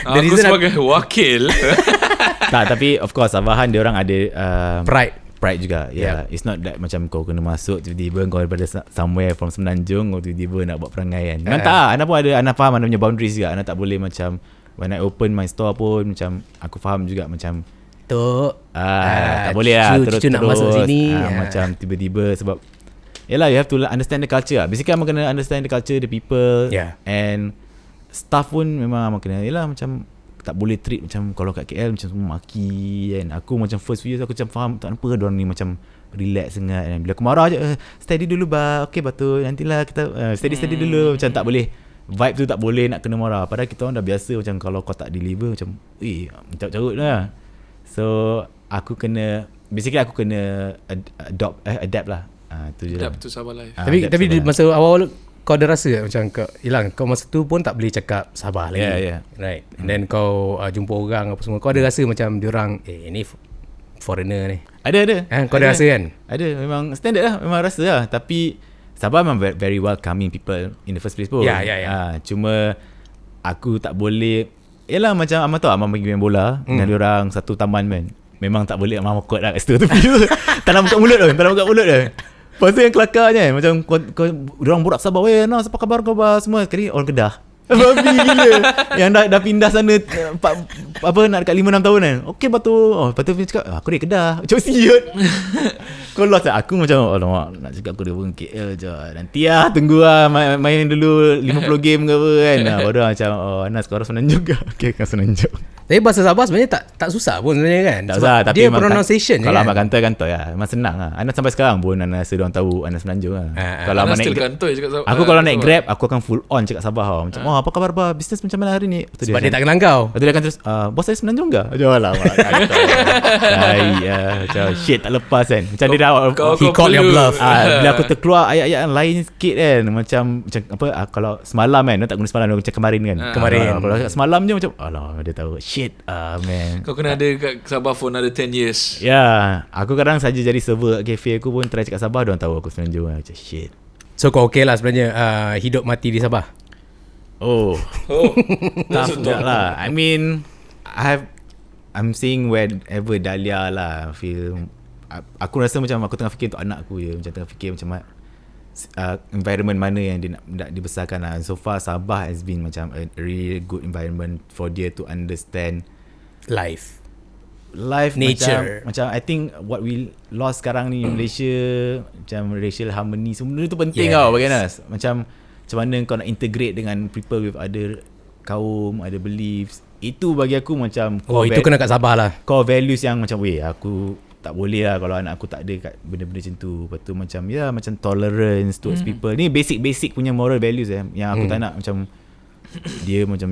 The Aku reason sebagai wakil. Tak, tapi of course Sabahan dia orang ada Pride juga. Yeah. It's not that macam kau kena masuk tiba-tiba kau daripada somewhere from Semenanjung kau tiba-tiba nak buat perangai kan. Memang tak. Ana pun ada, Ana faham Ana punya boundaries juga. Ana tak boleh macam when I open my store pun macam aku faham juga macam tak boleh lah cucu nak masuk sini. Macam tiba-tiba sebab yelah, you have to understand the culture lah. Basically abang kena understand the culture, the people. And staff pun memang abang kena macam tak boleh treat macam kalau kat KL macam semua maki kan. Aku macam first few years aku macam faham tak kenapa diorang ni macam relax sangat kan. Bila aku marah je steady dulu okay batu nantilah kita steady dulu. Macam tak boleh, vibe tu tak boleh nak kena marah. Padahal kita orang dah biasa macam kalau kau tak deliver macam carut lah. So aku kena adapt lah. Tu je lah. Adapt to Sabah life. Tapi di masa awal kau ada rasa macam kau masa tu pun tak boleh cakap Sabah lagi. Right. And then kau jumpa orang apa semua, kau ada rasa macam diorang ni foreigner ni. Ada. Kau ada rasa kan? Ada, memang standard lah, memang rasa lah. Tapi Sabah memang very welcoming people in the first place pun. Ya. Cuma aku tak boleh. Yelah macam Amang tahu Amang pergi main bola dengan diorang satu taman kan. Memang tak boleh Amang kot lah kat situ tepi tu. Tak nak buka mulut tu. Lepas tu yang kelakarnya macam kau diorang borak Sabah, Nas apa khabar semua. Sekali orang Kedah. Babi gila. Yang dah pindah sana nak dekat 5-6 tahun kan. Okey batu. Lepas tu dia cakap aku dari Kedah. Macam siut. Kau lost lah. Aku macam alamak nak cakap aku dari KL je. Nanti tunggu main dulu 50 game ke apa kan. Baru macam Anas kau orang Semenanjung ke? Okay kan Semenanjung. Tapi bahasa Sabah sebenarnya tak susah pun sebenarnya kan. Tak usah, tapi dia pronunciation kalau kan. Abang kantoi lah. Memang senang lah. Anas sampai sekarang pun Anas rasa diorang tahu Anas Semenanjung lah. Anas Kalau Abang still naik kantoi cakap Sabah. aku kalau naik Grab aku akan full on cakap Sabah tau. Macam apa khabar bah? Bisnes macam mana hari ni? Sebab dia tak kenal kau. Lepas tu dia akan terus bos saya Semenanjung ke? Macam lah macam shit tak lepas kan. Macam dia dah He called your bluff. bila aku terkeluar ayat-ayat yang lain sikit kan. Macam apa kalau semalam kan. Dia tak guna semalam, dia macam kemarin kan. Kalau semalam je macam alah dia tahu shit man. Kau kena ada kat Sabah for another 10 years. Ya, aku kadang saja jadi server kat cafe aku pun try cakap Sabah, diorang tahu aku Semenanjung lah. Macam shit. So kau okay lah sebenarnya hidup mati di Sabah. Tough juga lah. I mean I'm seeing wherever Dahlia lah feel. Aku rasa macam aku tengah fikir untuk anak aku je. Macam tengah fikir macam environment mana yang dia nak dibesarkan lah. So far Sabah has been macam a really good environment for dia to understand Life nature. Macam I think what we lost sekarang ni Malaysia, macam racial harmony semua tu penting tau bagi Anas. Macam macam mana kau nak integrate dengan people with other kaum, other beliefs. Itu bagi aku macam itu kena kat Sabah lah. core values yang macam aku tak boleh lah kalau anak aku tak ada kat benda-benda macam tu. Lepas tu macam macam tolerance towards people. Ni basic yang moral values yang aku tak nak macam dia macam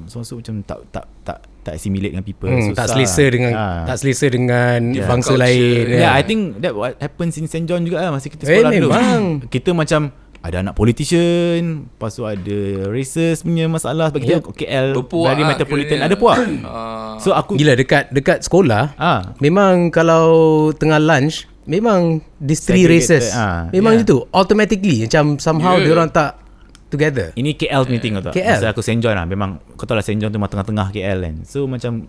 masuk macam tak assimilate dengan people. Tak selesa dengan bangsa culture. lain. I think that what happens in St. John juga lah masa kita sekolah dulu. Memang. Kita macam ada anak politician, lepas tu ada racist punya masalah sebab kita KL Berpuak very lah metropolitan, kiranya. ada puak. So aku Gila dekat sekolah memang kalau tengah lunch memang these three Segregated, races memang itu automatically macam somehow Yeah. diorang tak together. ini KL meeting kau tahu. KL. Masa aku St. John lah, memang kau tahu lah St. John tu memang tengah-tengah KL kan. So macam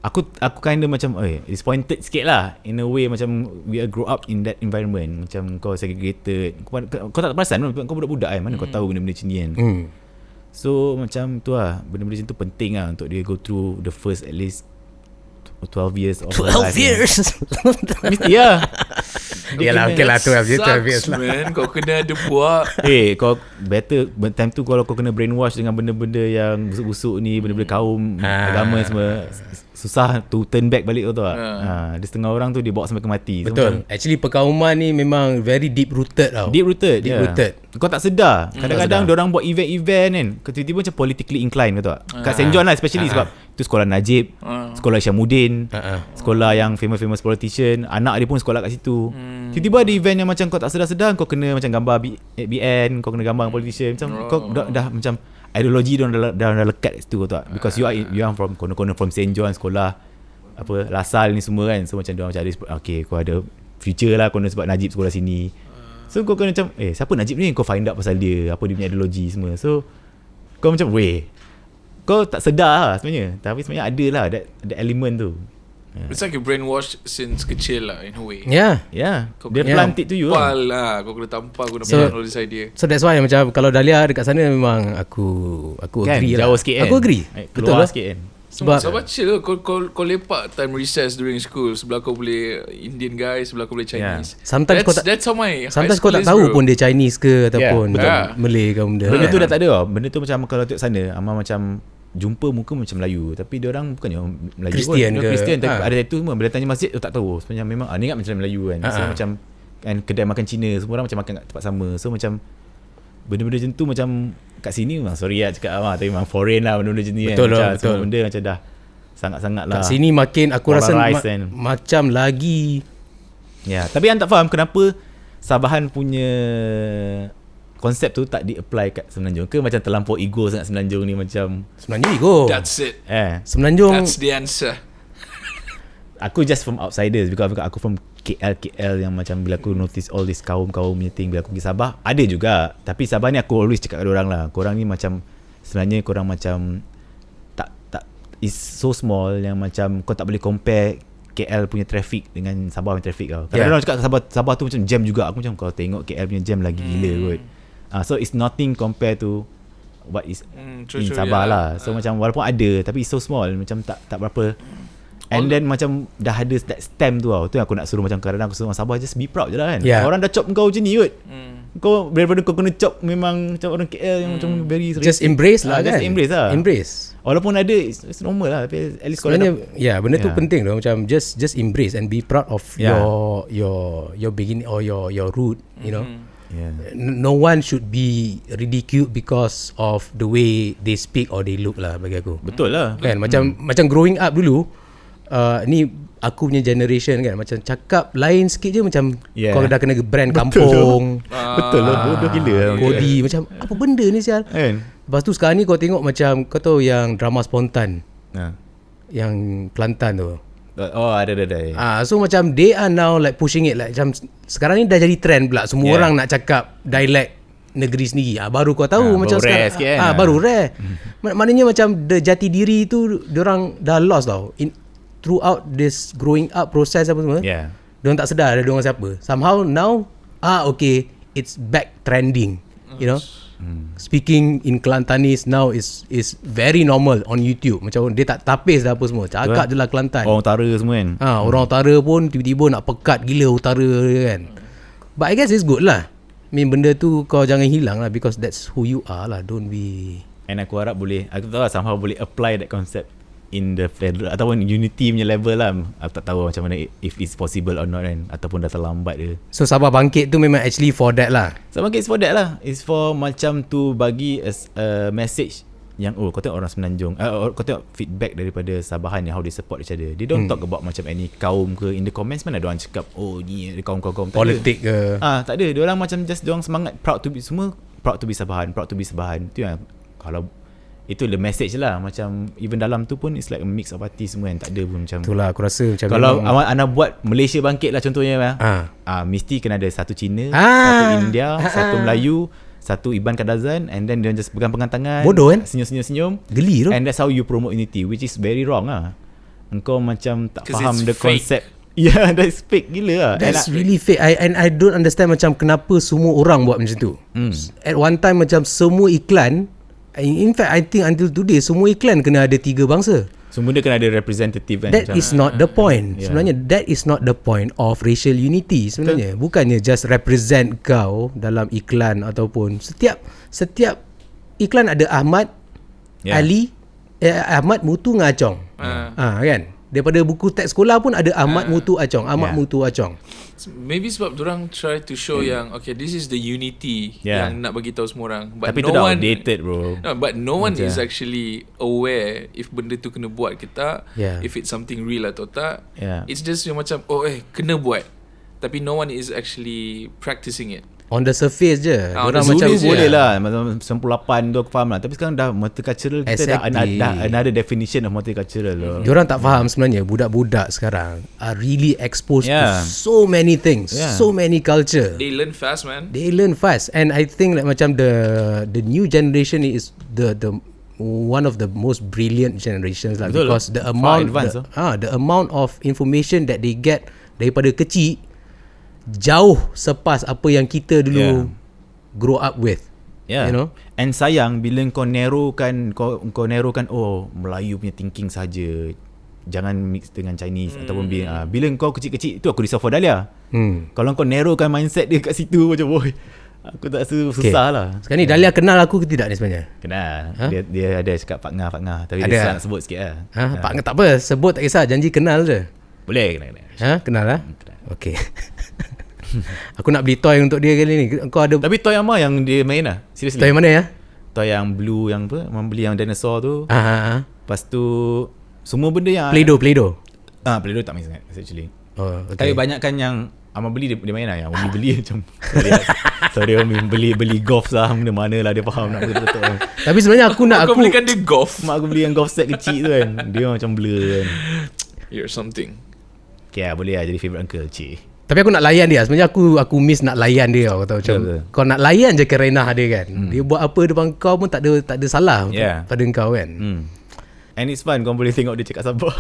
aku kind of macam disappointed sikit lah in a way, macam we grow up in that environment, macam kau segregated, kau tak perasan kau budak-budak kan, mana kau tahu benda-benda macam ni kan. So macam tu lah, benda-benda macam tu penting lah untuk dia go through the first at least 12 years of 12 years. Mesti lah. Yalah okay lah 12 years lah. Man, kau kena ada buat. Kau better time tu kalau kau kena brainwash dengan benda-benda yang busuk-busuk ni, benda-benda kaum, agama semua, susah to turn back balik tu tak. Dia setengah orang tu dia bawa sampai ke mati. Betul. Actually perkauman ni memang very deep rooted tau. Deep rooted. Kau tak sedar. Kadang-kadang diorang buat event-event kan, tiba-tiba macam politically inclined kau tahu tak. Kat St. John lah especially sebab tu sekolah Najib, sekolah Syamuddin, sekolah yang famous politician, anak dia pun sekolah kat situ. Tiba-tiba ada event yang macam kau tak sedar-sedar kau kena macam gambar BN, kau kena gambar politician, macam kau dah macam ideologi dah lekat kat situ kau tahu tak. Because you are from corner from St. John, sekolah Lasal ni semua kan. So macam dia macam ada kau ada future lah kau sebab Najib sekolah sini. So kau kena macam siapa Najib ni, kau find out pasal dia, apa dia punya ideologi semua. So kau macam kau tak sedar lah sebenarnya, tapi sebenarnya ada lah that element tu. It's like you brainwash since kecil lah in a way. Yeah. Kau Dia kena plant it to you tampal lah. lah. Kau kena tampal guna So- all this idea. So that's why macam kalau Dahlia dekat sana memang aku Kan, agree jauh lah. sikit kan. Aku agree. Keluar Betul lah. sikit kan. Sebab chill lah. Kau lepak time recess during school. Sebelah kau boleh Indian guys, sebelah kau boleh Chinese. Sometimes kau tak That's how my sometimes high kau school tak is, tahu bro. pun dia Chinese ke ataupun betul. Malay ke benda. Benda tu dah tak ada tau. Benda tu macam kalau tengok sana Amar macam jumpa muka macam Melayu, tapi dia orang bukannya Melayu Kristian pun. ke? Kristian tapi Ha. ada tattoo semua. Bila tanya masjid tak tahu. Sebenarnya memang ni ingat macam Melayu kan. So macam kan kedai makan Cina semua orang macam makan kat tempat sama. So macam benda-benda macam tu macam kat sini memang sorry lah cakap tapi memang foreign lah benda-benda macam ni kan. Betul lah, Macam betul. semua benda macam dah sangat-sangat lah. Kat sini makin aku rasa polarized kan. macam lagi Tapi yang tak faham kenapa Sabahan punya konsep tu tak di-apply kat Semenanjung ke macam terlampau ego sangat Semenanjung ni macam Semenanjung ego. That's it. Semenanjung That's the answer. aku just from outsiders because aku from KL yang macam bila aku notice all this kaum-kaum punya thing bila aku pergi Sabah ada juga, tapi Sabah ni aku always cakap kat orang lah, korang ni macam sebenarnya korang macam tak is so small yang macam kau tak boleh compare KL punya traffic dengan Sabah punya traffic tau. Kadang-kadang orang cakap Sabah tu macam jam juga. Aku macam kau tengok KL punya jam lagi gila kot. So it's nothing compare to what is True, in Sabah yeah. lah. So macam walaupun ada tapi it's so small, macam tak berapa. And then macam dah ada that stamp tu tau. Tu yang aku nak suruh macam kadang-kadang aku suruh orang Sabah just be proud je lah kan. Yeah. Orang dah chop kau macam ni kot. Kau daripada kau kena chop memang macam orang KL yang macam very just embrace lah kan. Just embrace lah. Embrace. Walaupun ada it's normal lah, tapi at least kau Sebenarnya benda tu Yeah. penting tu macam just embrace and be proud of Yeah. your beginning or your root, you know. No one should be ridiculed because of the way they speak or they look lah bagi aku. Betul lah. Kan macam growing up dulu ni aku punya generation kan macam cakap lain sikit je macam kau dah kena brand kampung. Betul lah, bodoh gila. Kodi macam apa benda ni sial. Kan? Lepas tu sekarang ni kau tengok macam kau tahu yang drama spontan Ha. yang Kelantan tu. Oh, ada. So macam they are now like pushing it like macam sekarang ni dah jadi trend pula semua orang nak cakap dialect negeri sendiri. Baru kau tahu macam baru rare sekarang sikit kan? baru rare. Maknanya macam the jati diri tu diorang dah lost tau. Throughout this growing up process apa semua. Diorang tak sedar ada diorang siapa. Somehow now okay, it's back trending. You know. Speaking in Kelantanese now is very normal on YouTube. Macam dia tak tapis dah apa semua. Cakap je lah Kelantan. Orang utara semua kan. Orang utara pun tiba-tiba nak pekat gila utara kan. But I guess it's good lah. benda tu kau jangan hilang lah, because that's who you are lah. Don't be. And aku harap boleh, aku tahu lah somehow boleh apply that concept in the federal ataupun unity punya level lah. Aku tak tahu macam mana if it's possible or not kan, ataupun dah terlambat ke. So Sabah Bangkit tu memang actually for that lah. Sama it's for that lah. It's for macam tu bagi a message yang kau tengok orang Semenanjung, kau tengok feedback daripada Sabahan yang how they support each other. They don't talk about macam any kaum ke. In the comments mana ada orang cakap ni ada kaum-kaum tak Politik ada. ke. Tak ada. Dia orang macam just dia orang semangat proud to be, semua proud to be Sabahan, proud to be Sabahan. Tu yang kalau itu the message lah. Macam even dalam tu pun it's like a mix of artis semua yang tak ada pun macam. Itulah aku rasa macam kalau Ana buat Malaysia Bangkit lah contohnya mesti kena ada satu Cina, satu India, satu Melayu, satu Iban Kadazan, and then dia just pegang-pegang tangan, bodoh kan, senyum-senyum, geli tu. And that's how you promote unity, which is very wrong lah. Engkau macam tak faham the fake concept. Yeah, that's fake gila lah. That's really fake. I don't understand macam kenapa semua orang buat macam tu. At one time macam semua iklan, in fact I think until today semua iklan kena ada 3 bangsa. Semua dia kena ada representative kan. That macam, is not the point. Sebenarnya that is not the point of racial unity sebenarnya. Bukannya just represent kau dalam iklan ataupun setiap iklan ada Ahmad, Ali, Ahmad Mutu Ngacong. Kan? Daripada buku teks sekolah pun ada Ahmad Mutu Acong, Mutu Acong. Maybe sebab diorang try to show yang okay, this is the unity yang nak bagi tahu semua orang. But tapi no tu dah one, outdated bro. No, but no one is actually aware if benda tu kena buat ke tak, if it's something real atau tak. It's just yang macam kena buat. Tapi no one is actually practicing it. On the surface je. Orang Dulu macam boleh lah macam 98 tu aku faham lah. Tapi sekarang dah multicultural, kita dah another definition of multicultural loh. Diorang tak faham sebenarnya budak-budak sekarang are really exposed to so many things, so many culture. They learn fast, man. They learn fast, and I think like macam the new generation is the one of the most brilliant generations lah. Betul, because the amount the amount of information that they get daripada kecil jauh sepas apa yang kita dulu grow up with. You know? And sayang bila kau narrowkan Melayu punya thinking saja, jangan mix dengan Chinese ataupun bila kau kecil-kecil tu aku risau for Dahlia. Kalau kau narrowkan mindset dia kat situ macam aku tak rasa susah lah. Sekarang ni Dahlia kenal aku ke tidak ni sebenarnya? Kenal. Dia ada cakap Pak Ngah tapi ada dia nak sebut sikit lah. Pak Ngah tak apa, sebut tak kisah, janji kenal je. Boleh kenal. Kenal lah. Okey. Aku nak beli toy untuk dia kali ni. Kau ada tapi toy apa yang dia main lah? Seriously. Toy mana ya? Toy yang blue yang apa? Membeli yang dinosaur tu. Lepas tu semua benda yang Play-Doh. Play-Doh tak main sangat actually. Okay. Tapi banyak kan yang Amal beli dia main lah. Yang Umi beli macam sorry Umi beli golf lah, mana lah dia faham nak betul-betul kan. Tapi sebenarnya aku belikan dia golf. Mak aku beli yang golf set kecil tu kan. Dia macam blur kan. You're something. Okay lah, boleh lah jadi favourite uncle cik. Tapi aku nak layan dia. Sebenarnya aku miss nak layan dia. Kau tahu macam kau nak layan je kerenah dia kan. Dia buat apa depan kau pun tak ada salah pada kau kan. And it's fun kau boleh tengok dia cakap Sabah.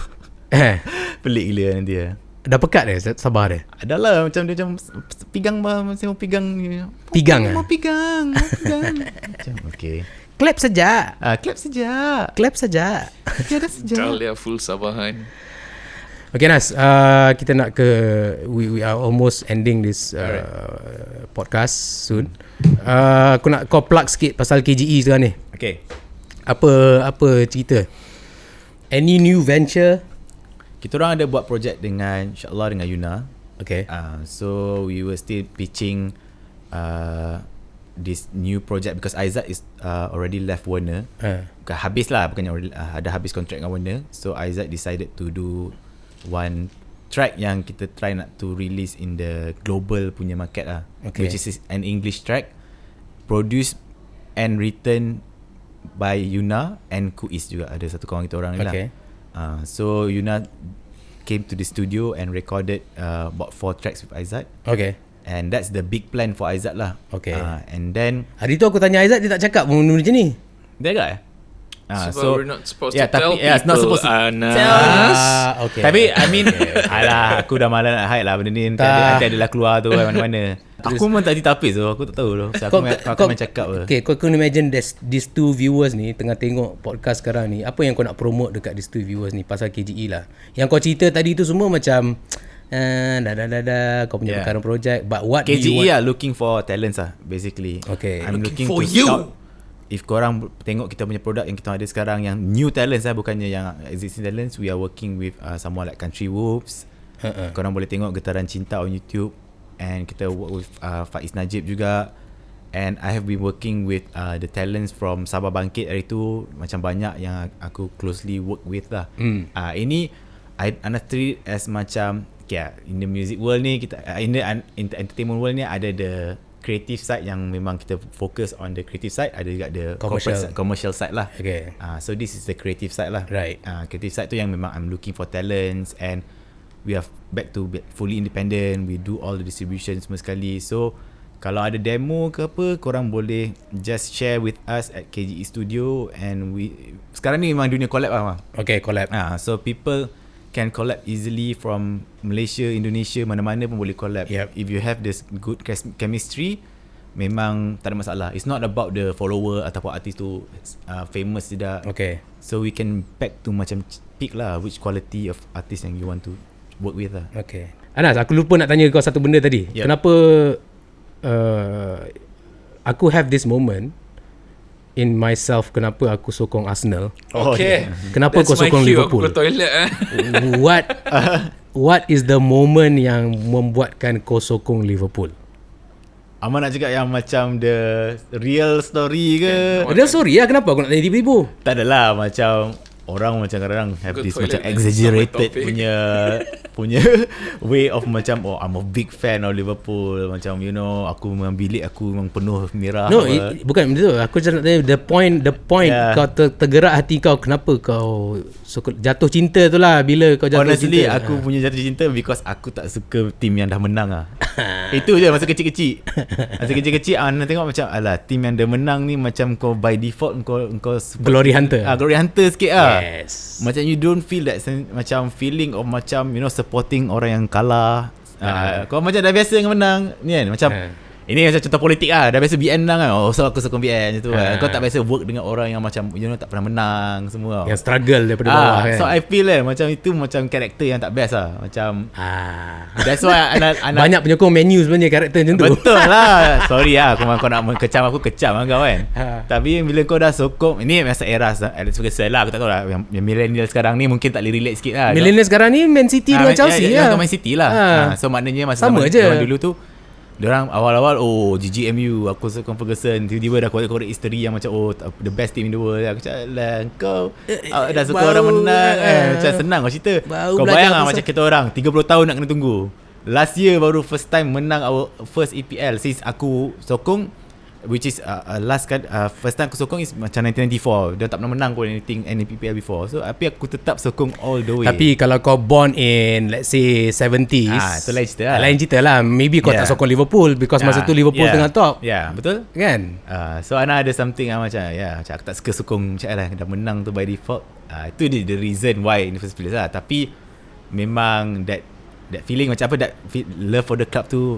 Pelik gila nanti ya. Dah pekat dia Sabah dia? Adalah macam dia macam pigang macam mau pigang. Mau pigang. Macam okay. Clap saja. Clap saja. Tiada saja. Dahlia full Sabahan. Okay Nas, kita nak ke we are almost ending this podcast soon. Aku nak kau plug sikit pasal KGE sekarang ni. Okay. Apa cerita? Any new venture? Kita orang ada buat projek dengan insya-Allah dengan Yuna. Okay. So we were still pitching this new project because Aizat is already left Warner. Bukan habis lah, bukannya ada habis kontrak dengan Warner. So Aizat decided to do one track yang kita try nak to release in the global punya market lah, which is an English track produced and written by Yuna and Kuis juga, ada satu kawan kita orang ni lah. So Yuna came to the studio and recorded about 4 tracks with Aizat. And that's the big plan for Aizat lah. And then hari tu aku tanya Aizat, dia tak cakap benda macam ni. Dia agak so we're not supposed to tell people. It's not supposed to tell. Tapi I mean alah, aku dah malas nak hide lah benda ni. Nanti adalah keluar tu mana-mana. Aku memang tak ditapis tu. Aku tak tahu tu. So, aku main cakap lah. Okay, kau imagine these two viewers ni tengah tengok podcast sekarang ni. Apa yang kau nak promote dekat these two viewers ni pasal KGE lah? Yang kau cerita tadi tu semua macam kau punya current project, but what do you KGE want? looking for talents lah basically. Okay. I'm looking for to you. scout. If korang tengok kita punya produk yang kita ada sekarang, yang new talents lah, bukannya yang existing talents, we are working with someone like Country Wolves. Korang boleh tengok Getaran Cinta on YouTube, and kita work with Faiz Najib juga. And I have been working with the talents from Sabah Bangkit hari tu. Macam banyak yang aku closely work with lah. Ini I treat as macam in the music world ni, kita in the entertainment world ni ada the creative side yang memang kita fokus on the creative side, ada juga the commercial side lah. Okay. So this is the creative side lah. Right. Creative side tu yang memang I'm looking for talents, and we are back to fully independent. We do all the distribution semua sekali. So kalau ada demo ke apa, korang boleh just share with us at KGE Studio, and sekarang ni memang dunia collab lah. Okay, collab. So people can collab easily from Malaysia, Indonesia, mana-mana pun boleh collab. If you have this good chemistry, memang tak ada masalah. It's not about the follower ataupun artis tu famous tidak. Okay. So we can back to macam pick lah which quality of artist yang you want to work with lah. Okay. Anas, aku lupa nak tanya kau satu benda tadi. Kenapa aku have this moment in myself, kenapa aku sokong Arsenal? Okay. Kenapa kau sokong Liverpool? Aku ke toilet What is the moment yang membuatkan kau sokong Liverpool? Aman nak cakap yang macam the real story ke? Real story lah, kenapa aku nak tanya tiba-tiba? Tak adalah, macam orang macam kadang have this macam exaggerated punya way of macam I'm a big fan of Liverpool, macam you know, aku memang bilik aku memang penuh merah. No, bukan begitu. Aku just nak tanya the point kau tergerak hati kau, kenapa kau jatuh cinta tu lah, bila kau jatuh honestly, cinta. aku punya jatuh cinta because aku tak suka team yang dah menang lah. Itu je masa kecil-kecil. Masa kecil-kecil nak tengok macam alah, team yang dah menang ni macam kau by default kau glory hunter. Glory hunter sikit lah. Yes. Macam you don't feel that macam feeling of macam you know supporting orang yang kalah. Kau macam dah biasa dengan menang ni kan, macam ini macam contoh politik lah, dah biasa BN menang kan, so aku sokong BN macam tu kan. Kau tak biasa work dengan orang yang macam you know tak pernah menang semua, yang struggle daripada bawah kan. So I feel macam itu macam karakter yang tak best lah, macam that's why banyak penyokong menu sebenarnya karakter macam tu. Betul lah. Sorry lah, kau nak kecam aku, kecam lah kau kan. Tapi bila kau dah sokong, ini masa era Alex Ferguson lah, aku tak tahu lah, yang millennial sekarang ni mungkin tak boleh relate sikit lah. Millennial sekarang ni Man City dengan Chelsea lah. Man City lah. So maknanya masa sama zaman dulu tu, diorang awal-awal GGMU, aku sokong Ferguson, tiba-tiba dah korek-korek history yang macam the best team in the world. Aku cakap lah, kau dah suka orang menang macam senang kau cerita. Kau bayang lah macam kita orang 30 tahun nak kena tunggu. Last year baru first time menang our first EPL since aku sokong, which is first time aku sokong is macam 1994. Dia tak pernah menang pun any PPL before. So tapi aku tetap sokong all the way. Tapi kalau kau born in let's say 70s, itu lain cerita lah. Lain cerita lah. Maybe kau tak sokong Liverpool because masa tu Liverpool tengah top. Betul kan. So Ana ada something macam macam aku tak suka sokong macam lah, dah menang tu by default. Itu the reason why in the first place lah. Tapi memang that feeling macam apa, that love for the club tu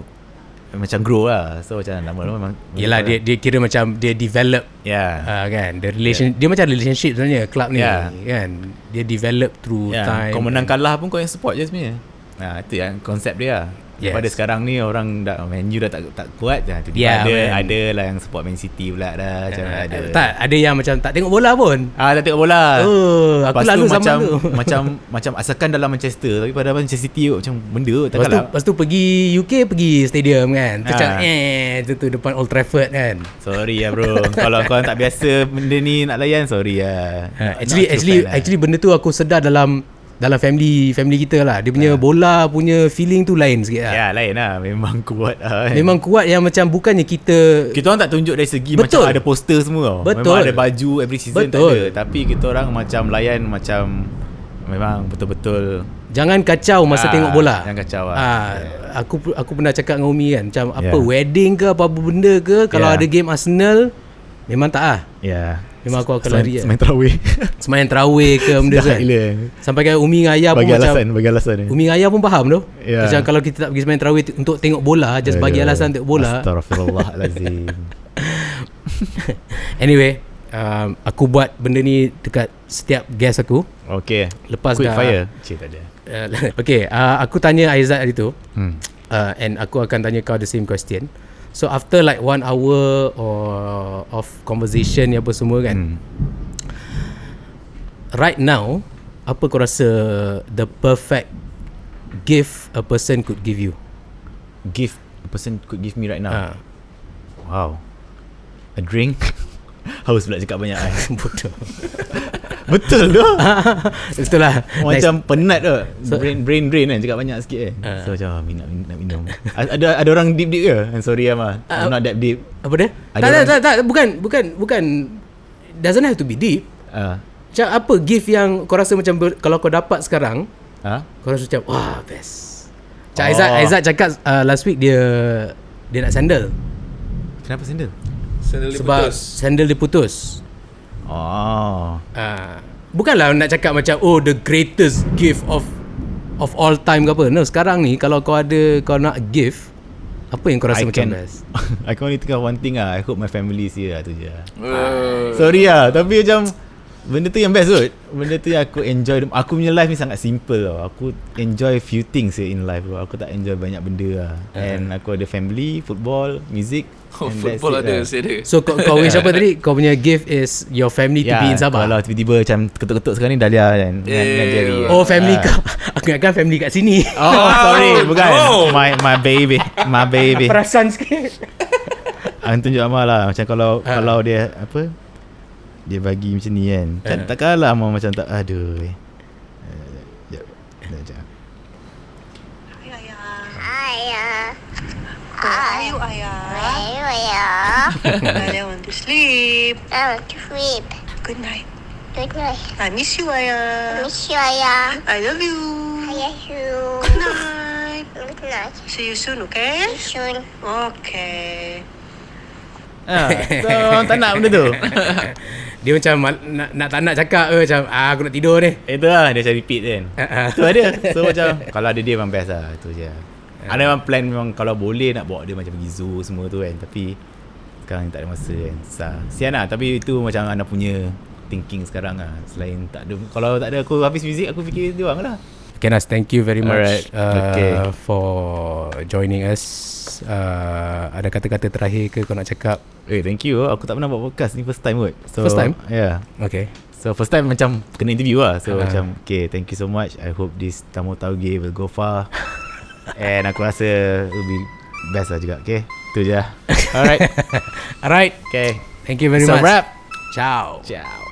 macam grow lah. So macam lama-lama memang yelah, dia kira macam dia develop kan, the relation dia macam relationship sebenarnya club ni kan, dia develop through time. Kau menang kalah pun kau yang support je sebenarnya. Itu yang konsep dia lah. Daripada sekarang ni orang dah Man U dah tak kuat dah. Ada lah yang support Man City pula dah. Macam ada yang macam tak tengok bola pun. Tak tengok bola. Aku lalu macam, sama tu. macam asalkan dalam Manchester, tapi pada Manchester City macam benda tak kalah. Lepas tu pergi UK, pergi stadium kan. Macam tu depan Old Trafford kan. Sorry lah bro. Kalau kau tak biasa benda ni nak layan, sorry lah. Actually benda tu aku sedar dalam family kita lah. Dia punya bola punya feeling tu lain sikit lah. Ya, lain lah. Memang kuat lah. Memang kuat yang macam bukannya kita orang tak tunjuk dari segi macam ada poster semua. Memang ada baju every season tak ada. Tapi kita orang macam layan macam memang betul-betul. Jangan kacau masa tengok bola. Jangan kacau lah. Aku pernah cakap dengan Umi kan, macam apa wedding ke apa benda ke, kalau ada game Arsenal memang tak lah. Memang aku akan lari Semain tarawih ke benda kan. Sampai kan Umi dengan Ayah pun bagi alasan Umi dengan Ayah pun faham tu. Macam kalau kita tak pergi semain tarawih untuk tengok bola, just bagi alasan tengok bola. Astaghfirullahalazim. Anyway, aku buat benda ni dekat setiap guest aku. Okay. Lepas quick dah fire. Tak ada. Okay, aku tanya Aizat hari tu, and aku akan tanya kau the same question. So after like 1 hour or of conversation apa semua kan, right now apa kau rasa the perfect gift a person could give you? Gift a person could give me right now. Wow. A drink. Haus pula cakap banyak. Bodoh. Betul tu. Betul lah. Macam penat tu. Brain kan cakap banyak sikit So macam nak minum. Ada orang deep ke? I'm sorry Amar. I'm not that deep. Apa dia? Tak, bukan doesn't have to be deep. Macam apa gift yang kau rasa macam kalau kau dapat sekarang, kau rasa macam wah best. Macam Aizat cakap last week dia nak sandal. Kenapa sandal? Sebab sandal dia putus. Bukanlah nak cakap macam the greatest gift of all time ke apa. No, sekarang ni kalau kau nak gift, apa yang kau rasa macam best? I can only think of one thing I hope my family is here tu je. Sorry tapi macam benda tu yang best kot. Benda tu yang aku enjoy. Aku punya life ni sangat simple tau. Aku enjoy few things in life tau. Aku tak enjoy banyak benda lah. And aku ada family, football, music. Football ada. So kau wish apa tadi? Kau punya gift is your family to be in Sabah. Kalau tiba-tiba macam ketuk-ketuk sekarang ni Dahlia kan dengan Jerry. Family kau. Aku ingatkan family kat sini. Sorry bukan. My baby. Perasan sikit. Tunjuk Amal lah. Macam kalau dia apa, dia bagi macam ni kan, takkanlah Amal macam tak. Aduh. Sekejap. Where are you, Ayah? I want to sleep. I want to sleep. Good night. Good night. I miss you, Ayah. Miss you, Ayah. I love you. I love you. Good night. Good night. See you soon, okay? See you soon. Okay. So orang tak nak benda tu. Dia macam nak tak nak cakap macam aku nak tidur ni. Itu lah dia macam repeat kan. Tu ada. So macam kalau ada dia memang best lah. Itu je. Ada memang plan memang kalau boleh nak bawa dia macam pergi zoo semua tu kan. Tapi sekarang ni tak ada masa kan. Sian lah. Tapi itu macam anak punya thinking sekarang lah. Selain tak ada, kalau tak ada aku habis muzik, aku fikir dia orang lah. Okay Nas, thank you very much for joining us. Ada kata-kata terakhir ke kau nak cakap? Thank you. Aku tak pernah buat podcast ni, first time kot. So, first time? Yeah. Okay. So first time macam kena interview lah. So macam thank you so much. I hope this Tamu Tauge will go far. And aku rasa it will be best lah juga. Okay, tu je. Alright. Alright. Okay, thank you very much. So wrap. Ciao. Ciao.